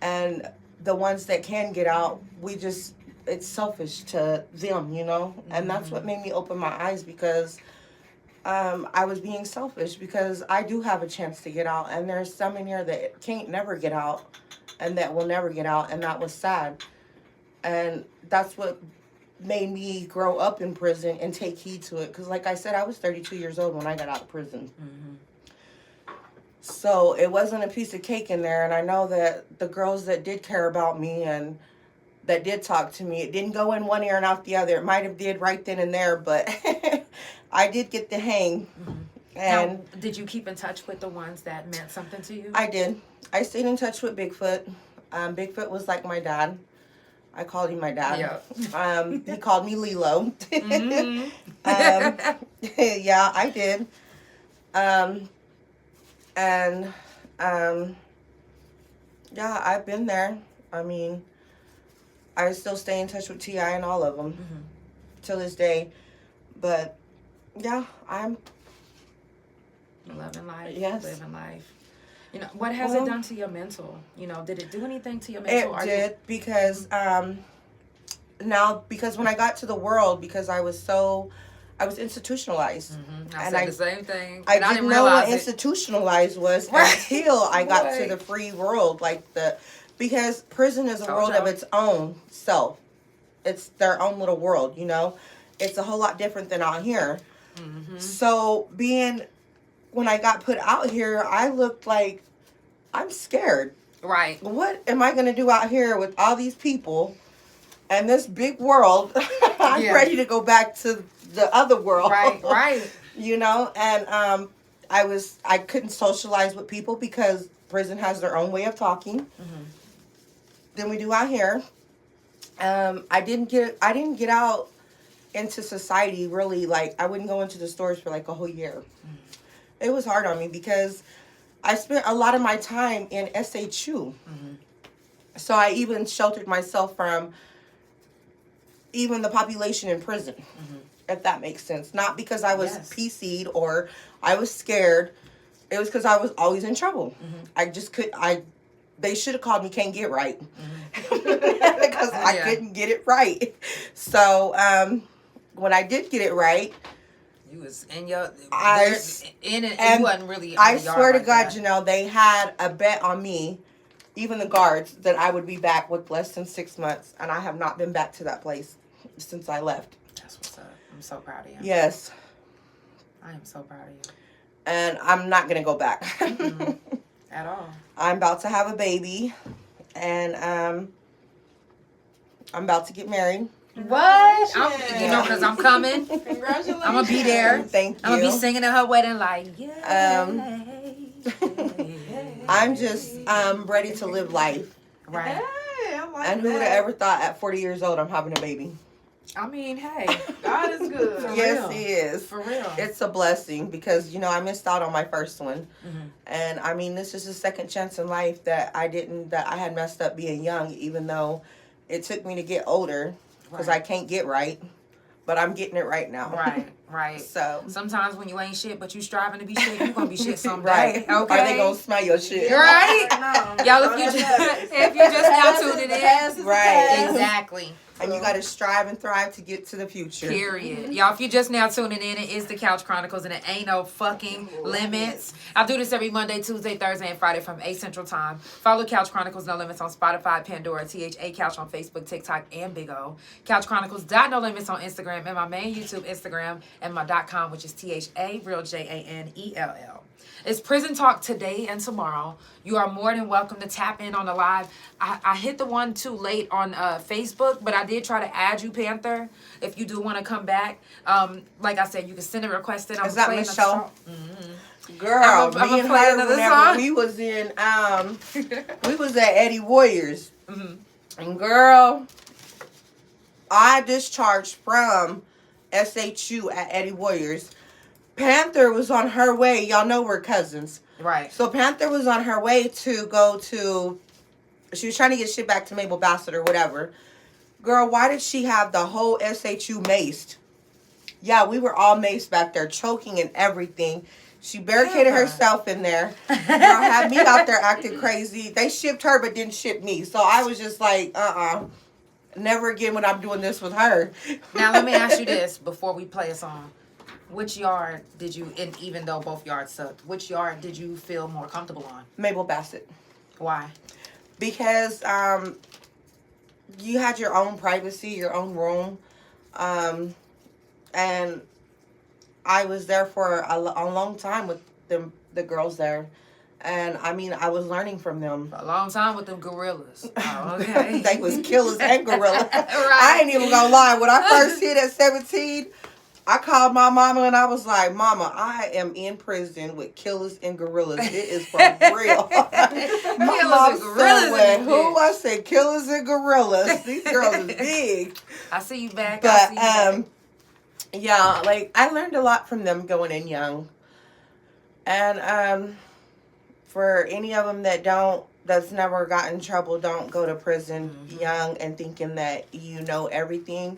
S5: And the ones that can get out, it's selfish to them, you know? And that's what made me open my eyes because I was being selfish because I do have a chance to get out. And there's some in here that can't never get out and that will never get out. And that was sad. And that's what made me grow up in prison and take heed to it. Because like I said, I was 32 years old when I got out of prison. So it wasn't a piece of cake in there. And I know that the girls that did care about me and that did talk to me, it didn't go in one ear and out the other. It might have did right then and there, but I did get the hang. And
S1: now, did you keep in touch with the ones that meant something to you?
S5: I did. I stayed in touch with Bigfoot. Bigfoot was like my dad. I called him my dad. Yeah. He called me Lilo. Yeah, I did. And yeah, I've been there. I mean, I still stay in touch with T.I. and all of them till this day. But yeah, I'm
S1: Loving life.
S5: Yes.
S1: Living life. You know, what has it done to your mental? You know, did it do anything to your mental?
S5: It did because now, because when I got to the world, because I was institutionalized.
S1: I said the same thing.
S5: I
S1: and
S5: didn't know what
S1: realize it.
S5: institutionalized was
S1: Right.
S5: until I got to
S1: Right.
S5: the free world, because prison is a world of its own self. It's their own little world, you know. It's a whole lot different than out here. So when I got put out here, I looked like I'm scared.
S1: Right.
S5: What am I going to do out here with all these people and this big world? I'm ready to go back to the other world.
S1: Right.
S5: You know, and I couldn't socialize with people because prison has their own way of talking than we do out here. I didn't get out into society really. Like, I wouldn't go into the stores for like a whole year. It was hard on me because I spent a lot of my time in SHU. So I even sheltered myself from even the population in prison, if that makes sense. Not because I was PC'd or I was scared. It was because I was always in trouble. They should have called me Can't Get Right. Because I couldn't get it right. So when I did get it right,
S1: you was in your in it,
S5: and
S1: you wasn't really.
S5: I swear to God, you know, they had a bet on me, even the guards, that I would be back with less than 6 months, and I have not been back to that place since I left.
S1: That's what's up. I'm so proud of you.
S5: Yes,
S1: I am so proud of you.
S5: and I'm not gonna go back
S1: At all.
S5: I'm about to have a baby, and I'm about to get married.
S1: What? Because I'm coming.
S6: Congratulations.
S1: I'm gonna be there.
S5: Thank you.
S1: I'm gonna be singing at her wedding like,
S5: I'm just ready to live life.
S1: Right.
S6: Hey, I like
S5: And who would have
S6: that.
S5: ever thought at 40 years old I'm having a baby?
S1: I mean, hey.
S6: God is good.
S1: For
S5: Yes,
S1: real.
S5: he is.
S1: For real.
S5: It's a blessing because, you know, I missed out on my first one. And I mean, this is the second chance in life that I had messed up being young, even though it took me to get older because I can't get right. But I'm getting it right now.
S1: Right.
S5: So.
S1: Sometimes when you ain't shit, but you striving to be shit, you're gonna be shit someday.
S5: Right.
S1: Okay.
S5: Are they going to smell your shit?
S1: Right?
S6: No.
S1: Y'all, if you just now tuning in.
S5: Right.
S1: Exactly.
S5: And you got to strive and thrive to get to the future.
S1: Period. Y'all, if you just now tuning in, it is the Couch Chronicles, and it ain't no fucking limits. I do this every Monday, Tuesday, Thursday, and Friday from 8 Central Time. Follow Couch Chronicles No Limits on Spotify, Pandora, THA Couch on Facebook, TikTok, and Big O. Couch Chronicles No Limits on Instagram, and my main YouTube Instagram, and my .com, which is THA Real JANELL. It's prison talk today and tomorrow. You are more than welcome to tap in on the live. I hit the one too late on Facebook, but I did try to add you, Panther, if you do want to come back. Like I said, you can send a request in.
S5: Is that Michelle? Girl,
S1: I'm
S5: me
S1: gonna
S5: and
S1: play
S5: her,
S1: another
S5: whenever
S1: song.
S5: we was in, we was at Eddie Warriors. And girl, I discharged from SHU at Eddie Warriors. Panther was on her way. Y'all know we're cousins.
S1: Right.
S5: So Panther was on her way to go to, she was trying to get shit back to Mabel Bassett or whatever. Girl, why did she have the whole SHU maced? Yeah, we were all maced back there, choking and everything. She barricaded herself in there. Girl had me out there acting crazy. They shipped her but didn't ship me. So I was just like, never again when I'm doing this with her.
S1: Now let me ask you this before we play a song. Which yard did you, and even though both yards sucked, which yard did you feel more comfortable on?
S5: Mabel Bassett.
S1: Why?
S5: Because you had your own privacy, your own room. And I was there for a long time with the girls there. And I mean, I was learning from them.
S1: For a long time with them gorillas. Oh, okay.
S5: They was killers and gorillas. I ain't even gonna lie. When I first hit at 17, I called my mama and I was like, Mama, I am in prison with killers and gorillas. It is for real. My mom said, "Well, who?" I said, killers and gorillas. These girls is big.
S1: I see you back.
S5: But yeah, like I learned a lot from them going in young. And for any of them that's never gotten in trouble, don't go to prison young and thinking that you know everything,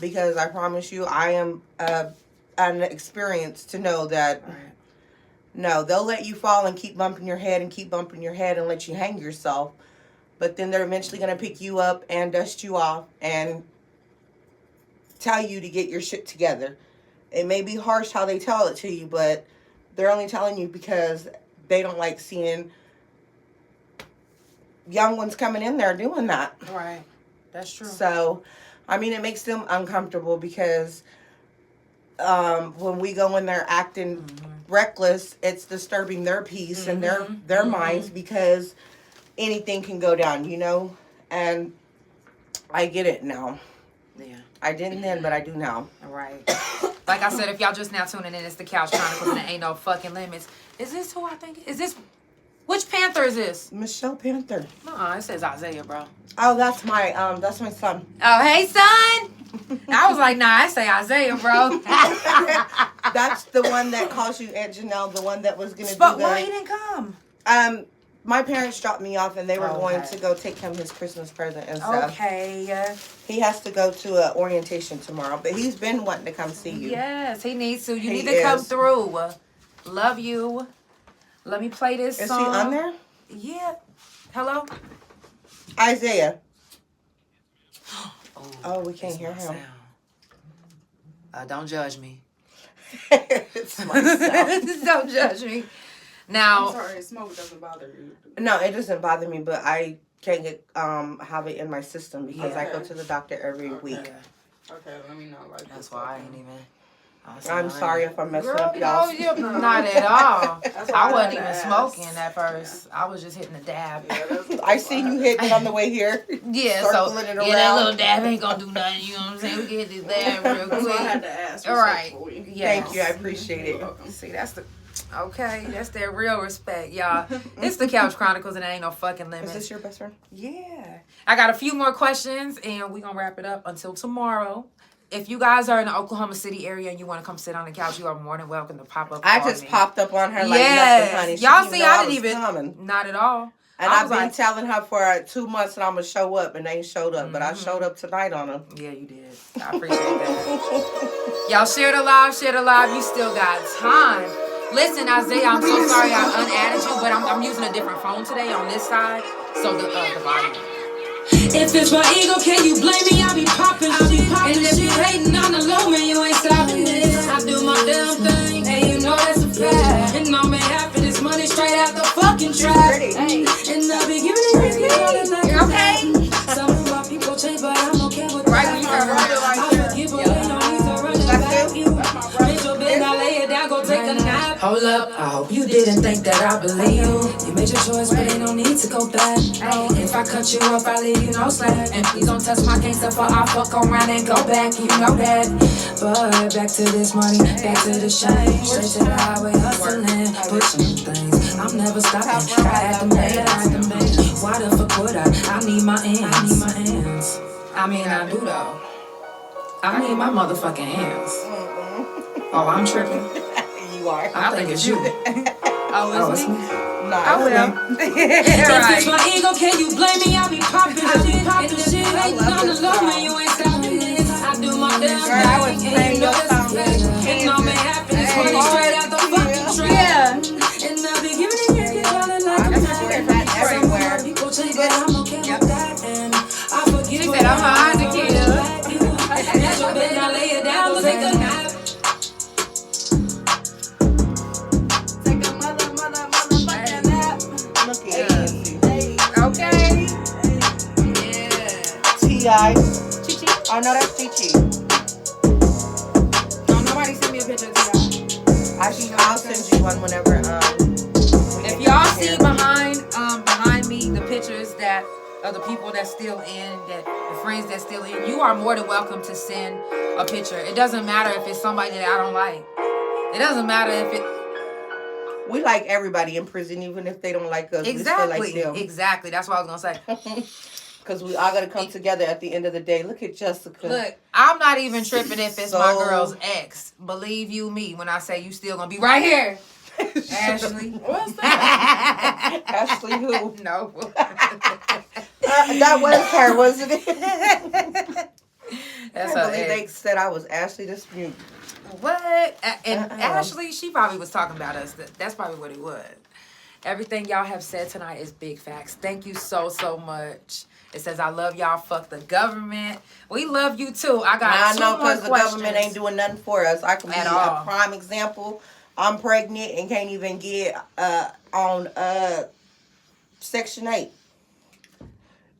S5: because I promise you, I am an experience to know that no, they'll let you fall and keep bumping your head and let you hang yourself, but then they're eventually going to pick you up and dust you off and tell you to get your shit together. It may be harsh how they tell it to you, but they're only telling you because they don't like seeing young ones coming in there doing that.
S1: Right. That's true.
S5: So, I mean, it makes them uncomfortable because when we go in there acting reckless, it's disturbing their peace and their minds, because anything can go down, you know? And I get it now.
S1: Yeah.
S5: I didn't then, but I do now.
S1: Right. Like I said, if y'all just now tuning in, it's the Couch Chronicles and there ain't no fucking limits. Is this who I think? Is this... Which Panther is this?
S5: Michelle Panther.
S1: It says Isaiah, bro.
S5: Oh, that's my son.
S1: Oh, hey, son. I was like, nah, I say Isaiah, bro.
S5: That's the one that calls you Aunt Janelle, the one that was going to do
S1: But why he didn't come?
S5: My parents dropped me off, and they were going to go take him his Christmas present and stuff.
S1: Okay.
S5: He has to go to an orientation tomorrow, but he's been wanting to come see you.
S1: Yes, he needs to. You need to come through. Love you. Let me play this song.
S5: Is he on there?
S1: Yeah. Hello?
S5: Isaiah. Oh, we can't hear him.
S1: Don't judge me.
S5: It's myself.
S1: Don't judge me. Now,
S6: I'm sorry, smoke doesn't bother you.
S5: No, it doesn't bother me, but I can't get have it in my system because I go to the doctor every week.
S6: Okay, let me know. Like,
S1: that's why I ain't even.
S5: I'm sorry if I'm messing
S1: Girl,
S5: up, y'all.
S1: No, not at all. I wasn't even
S6: ask.
S1: smoking at first. I was just hitting the dab.
S5: I seen you hitting it on the way here.
S1: Yeah,
S5: circling
S1: so
S5: it
S1: that
S5: around.
S1: little dab ain't gonna do nothing. You know what I'm saying? We can hit this dab real
S6: That's why I had
S1: quick.
S6: to ask.
S1: All right.
S6: respectfully.
S1: Yes.
S5: Thank you, I appreciate it.
S1: See, that's the okay. That's their real respect, y'all. It's the Couch Chronicles, and there ain't no fucking limit.
S5: Is this your best friend?
S1: Yeah. I got a few more questions, and we're going to wrap it up until tomorrow. If you guys are in the Oklahoma City area and you want to come sit on the couch, you are more than welcome to pop up.
S5: I
S1: on
S5: just
S1: me.
S5: popped up on her like
S1: Yes.
S5: nothing, honey. She
S1: Y'all
S5: didn't
S1: see,
S5: know
S1: I
S5: was
S1: didn't even.
S5: coming.
S1: Not at all.
S5: And
S1: I
S5: I've
S1: was
S5: been
S1: like,
S5: telling her for 2 months that I'm going to show up, and they ain't showed up. But I showed up tonight on them.
S1: yeah, you did. I appreciate that. Y'all share the live. You still got time. Listen, Isaiah, I'm so sorry I unadded you, but I'm using a different phone today on this side. So the volume.
S4: If it's my ego, can you blame me? I be popping. And if you hating on the low, man, you ain't stopping this. I do my damn thing, and you know that's a fact. And I'm half of this money straight out the fucking trap. And I be giving it all in like
S1: You okay?
S4: some of my people change, but I'm okay with
S1: Right
S4: that.
S1: when you got
S4: I forgive, but ain't no need to run it back. You bitch your bitch, now lay it down, go take a nap. Hold up, I hope you didn't think that I believe you. You made your choice, but ain't no need to go back. If I cut you off, I leave you no slack. And please don't touch my gangsta, for I fuck around and go back, you know that. But back to this money, back to the shine. Straight to the highway, hustling, pushing things. I'm never stopping, I had to make it, Why the fuck would I need my ends. I mean, I do though. I need my motherfucking hands. Oh, I'm tripping.
S5: You are.
S1: I think it's you.
S4: Oh, it's me.
S1: I will.
S4: If it's my ego, can you blame me? I be popping shit. Ain't on the low, man, you ain't stopping this. I do my damn thing.
S5: Girl, I was playing your song.
S4: And I'm happy, it's money straight out the fucking trap.
S1: Yeah.
S4: And I be giving it all in like a
S5: That's everywhere.
S4: people change, but I'm okay with that. And I forgive.
S1: She said, I'm behind the kid.
S4: That's your bed, now lay it down, go take a nap.
S6: Take a motherfucking nap.
S5: Look at you.
S1: Okay. Yeah.
S5: T.I. Oh, no, that's Chi-Chi.
S1: Don't nobody send me a picture of T.I.
S5: I'll send you one whenever.
S1: If y'all see behind me the pictures that of the people that's still in, that the friends that's still in, you are more than welcome to send a picture. It doesn't matter if it's somebody that I don't like. It doesn't matter if it.
S5: We like everybody in prison, even if they don't like us.
S1: Exactly.
S5: We still like them.
S1: Exactly. That's what I was gonna say.
S5: Because we all got to come together at the end of the day. Look at Jessica.
S1: Look, I'm not even tripping if it's my girl's ex. Believe you me when I say you still gonna be right here. Ashley.
S6: What's that?
S5: Ashley who?
S1: No.
S5: That was her, wasn't it?
S1: That's
S5: I
S1: her
S5: believe they
S1: ex.
S5: said I was Ashley Dispute.
S1: What? And Ashley, she probably was talking about us. That's probably what it was. Everything y'all have said tonight is big facts. Thank you so much. It says, I love y'all. Fuck the government. We love you too. I got two
S5: know
S1: more
S5: the
S1: questions.
S5: government ain't doing nothing for us. I can be
S1: At all.
S5: a prime example. I'm pregnant and can't even get on Section 8.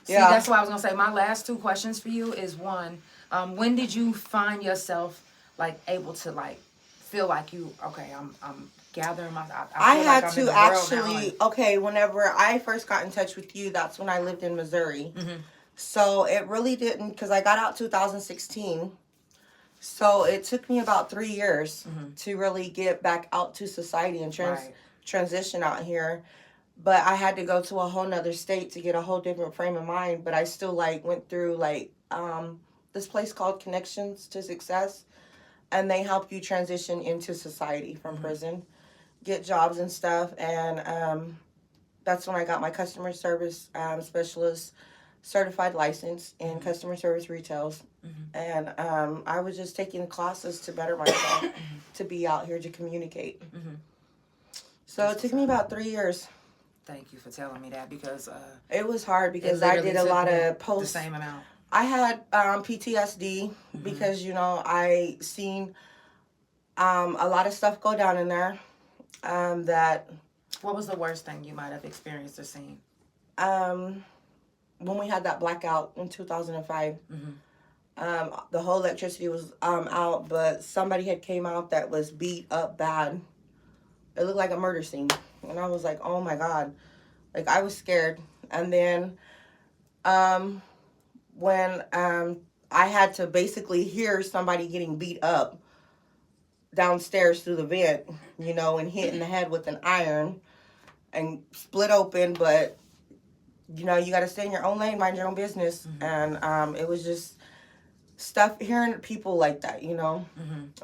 S1: See, that's why I was gonna say my last two questions for you is one, when did you find yourself like able to like feel like you I'm gathering my
S5: I
S1: feel
S5: had
S1: like I'm
S5: to
S1: in the world now,
S5: actually,
S1: and-
S5: okay, whenever I first got in touch with you, that's when I lived in Missouri. So it really didn't, because I got out 2016. So it took me about 3 years to really get back out to society and transition out here. But I had to go to a whole nother state to get a whole different frame of mind. But I still like went through like this place called Connections to Success. And they help you transition into society from prison, get jobs and stuff. And that's when I got my customer service specialist certified license in customer service retails. And I was just taking classes to better myself, to be out here to communicate. So it took me about 3 years.
S1: Thank you for telling me that, because
S5: It was hard because
S1: it
S5: I
S1: literally
S5: did a
S1: took
S5: lot
S1: me
S5: of
S1: the
S5: posts.
S1: same amount.
S5: I had PTSD because, you know, I seen a lot of stuff go down in there that...
S1: What was the worst thing you might have experienced or seen?
S5: When we had that blackout in 2005, the whole electricity was out, but somebody had came out that was beat up bad. It looked like a murder scene. And I was like, oh my God. Like, I was scared. And then when I had to basically hear somebody getting beat up downstairs through the vent, you know, and hit in the head with an iron and split open, but you know, you got to stay in your own lane, mind your own business. And it was just stuff, hearing people like that, you know.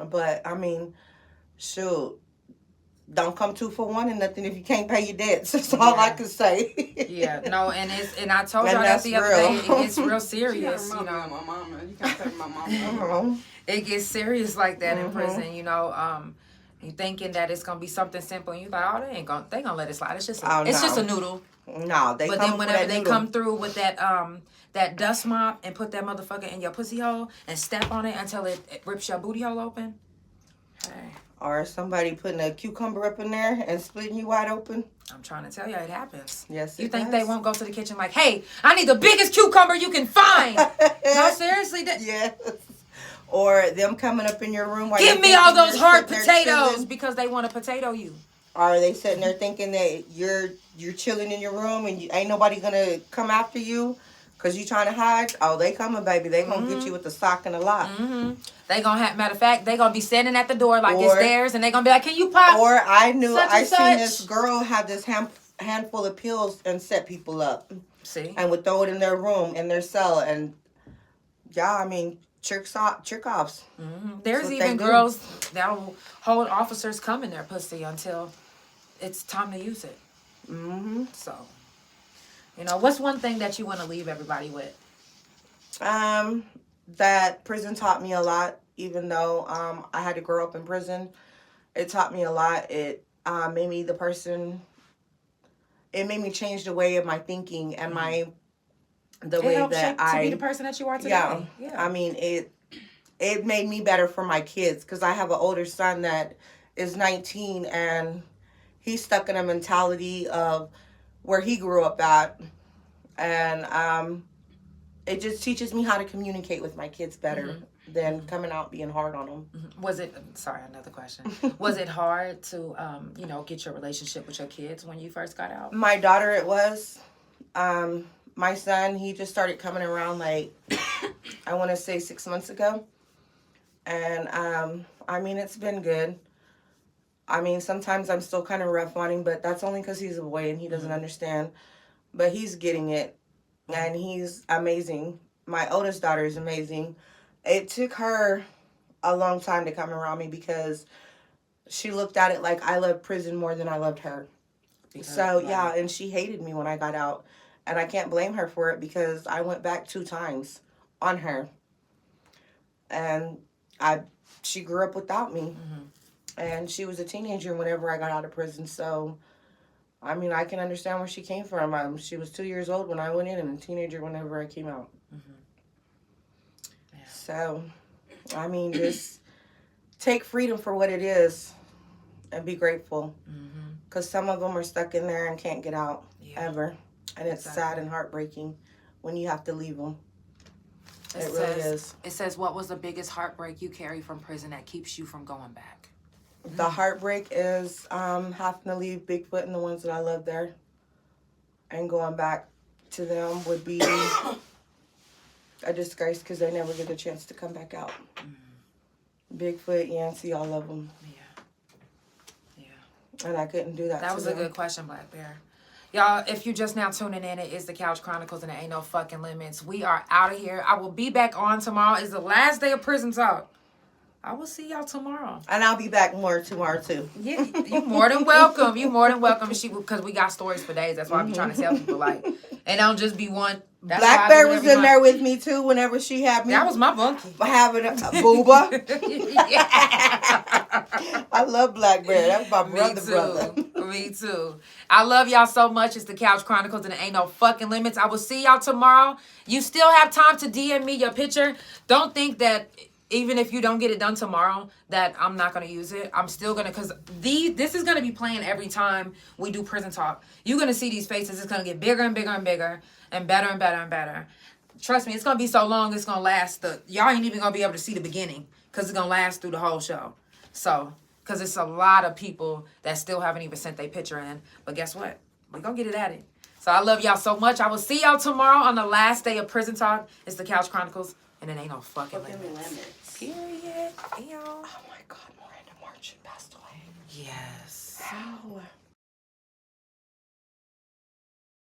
S5: But, I mean, shoot, don't come 2 for 1 and nothing if you can't pay your debts. That's all I can say.
S1: No, and I told
S5: And
S1: y'all that
S5: that's
S1: the other day.
S5: real.
S1: It gets real serious,
S6: You
S1: you know.
S6: my mama. You can't take my mama.
S1: It gets serious like that in prison, you know. You thinking that it's gonna be something simple, and you like, oh, they gonna let it slide. It's just just a noodle.
S5: No, they
S1: But
S5: come
S1: then whenever they
S5: noodle.
S1: come through with that dust mop and put that motherfucker in your pussy hole and step on it until it rips your booty hole open. Hey,
S5: Or somebody putting a cucumber up in there and splitting you wide open.
S1: I'm trying to tell you, it happens.
S5: Yes,
S1: You
S5: it
S1: think
S5: does.
S1: they won't go to the kitchen like, hey, I need the biggest cucumber you can find. No, seriously.
S5: Yes. Or them coming up in your room while
S1: Give
S5: you're
S1: me all
S5: thinking
S1: those
S5: you're
S1: hard
S5: sitting there
S1: potatoes
S5: chilling.
S1: because they want to potato you.
S5: Or are they sitting there thinking that you're chilling in your room and ain't nobody gonna come after you because you trying to hide? Oh, they coming, baby. They gonna get you with the sock and the lock.
S1: They gonna have, matter of fact, they gonna be standing at the door like it's theirs, and they gonna be like, can you pop?
S5: Or I knew
S1: Such and
S5: I seen
S1: such.
S5: this girl have this handful of pills and set people up
S1: See?
S5: and would throw it in their room, in their cell, and yeah, I mean trick offs.
S1: There's
S5: what
S1: even
S5: they do.
S1: girls that'll hold officers come in their pussy until it's time to use it. So, you know, what's one thing that you want to leave everybody with?
S5: That prison taught me a lot, even though I had to grow up in prison. It taught me a lot. It made me the person. It made me change the way of my thinking and the way
S1: helped
S5: that
S1: shape to be the person that you are today.
S5: Yeah. I mean, it made me better for my kids because I have an older son that is 19 and he's stuck in a mentality of where he grew up at, and it just teaches me how to communicate with my kids better than coming out being hard on them.
S1: Was it, sorry, another question. Was it hard to, you know, get your relationship with your kids when you first got out?
S5: My daughter, it was. My son, he just started coming around like, I want to say 6 months ago. And, I mean, it's been good. I mean, sometimes I'm still kind of rough on him, but that's only because he's a boy and he doesn't understand. But he's getting it, and he's amazing. My oldest daughter is amazing. It took her a long time to come around me because she looked at it like I loved prison more than I loved her. So, yeah, and she hated me when I got out. And I can't blame her for it because I went back 2 times on her. And she grew up without me. And she was a teenager whenever I got out of prison. So, I mean, I can understand where she came from. She was 2 years old when I went in and a teenager whenever I came out. Yeah. So, I mean, just take freedom for what it is and be grateful. Because some of them are stuck in there and can't get out ever. And it's sad and heartbreaking when you have to leave them. It really is.
S1: It says, what was the biggest heartbreak you carry from prison that keeps you from going back?
S5: The heartbreak is having to leave Bigfoot and the ones that I love there. And going back to them would be a disgrace because they never get a chance to come back out. Bigfoot, Yancey, all of them. And I couldn't do that.
S1: That was a good question, Black Bear. Y'all, if you're just now tuning in, it is the Couch Chronicles and there ain't no fucking limits. We are out of here. I will be back on tomorrow. It's the last day of prison talk. I will see y'all tomorrow.
S5: And I'll be back more tomorrow, too.
S1: Yeah, you're more than welcome. You're more than welcome. Because we got stories for days. That's why I be trying to tell people, like, it don't just be one. That's
S5: Black Bear was in there with me, too, whenever she had me.
S1: That was my bunkie.
S5: Having a booba. I love Black Bear. That's my brother.
S1: Me too. I love y'all so much. It's the Couch Chronicles and there ain't no fucking limits. I will see y'all tomorrow. You still have time to DM me your picture. Don't think that even if you don't get it done tomorrow, that I'm not going to use it. I'm still going to, because this is going to be playing every time we do prison talk. You're going to see these faces. It's going to get bigger and bigger and bigger and better and better and better. Trust me, it's going to be so long, it's going to last. Y'all ain't even going to be able to see the beginning because it's going to last through the whole show. So, because it's a lot of people that still haven't even sent their picture in. But guess what? We're going to get it at it. So I love y'all so much. I will see y'all tomorrow on the last day of prison talk. It's the Couch Chronicles, and it ain't no fucking limits. Period. Yo.
S5: Oh my God, Miranda Marchand passed away.
S1: Yes.
S5: How?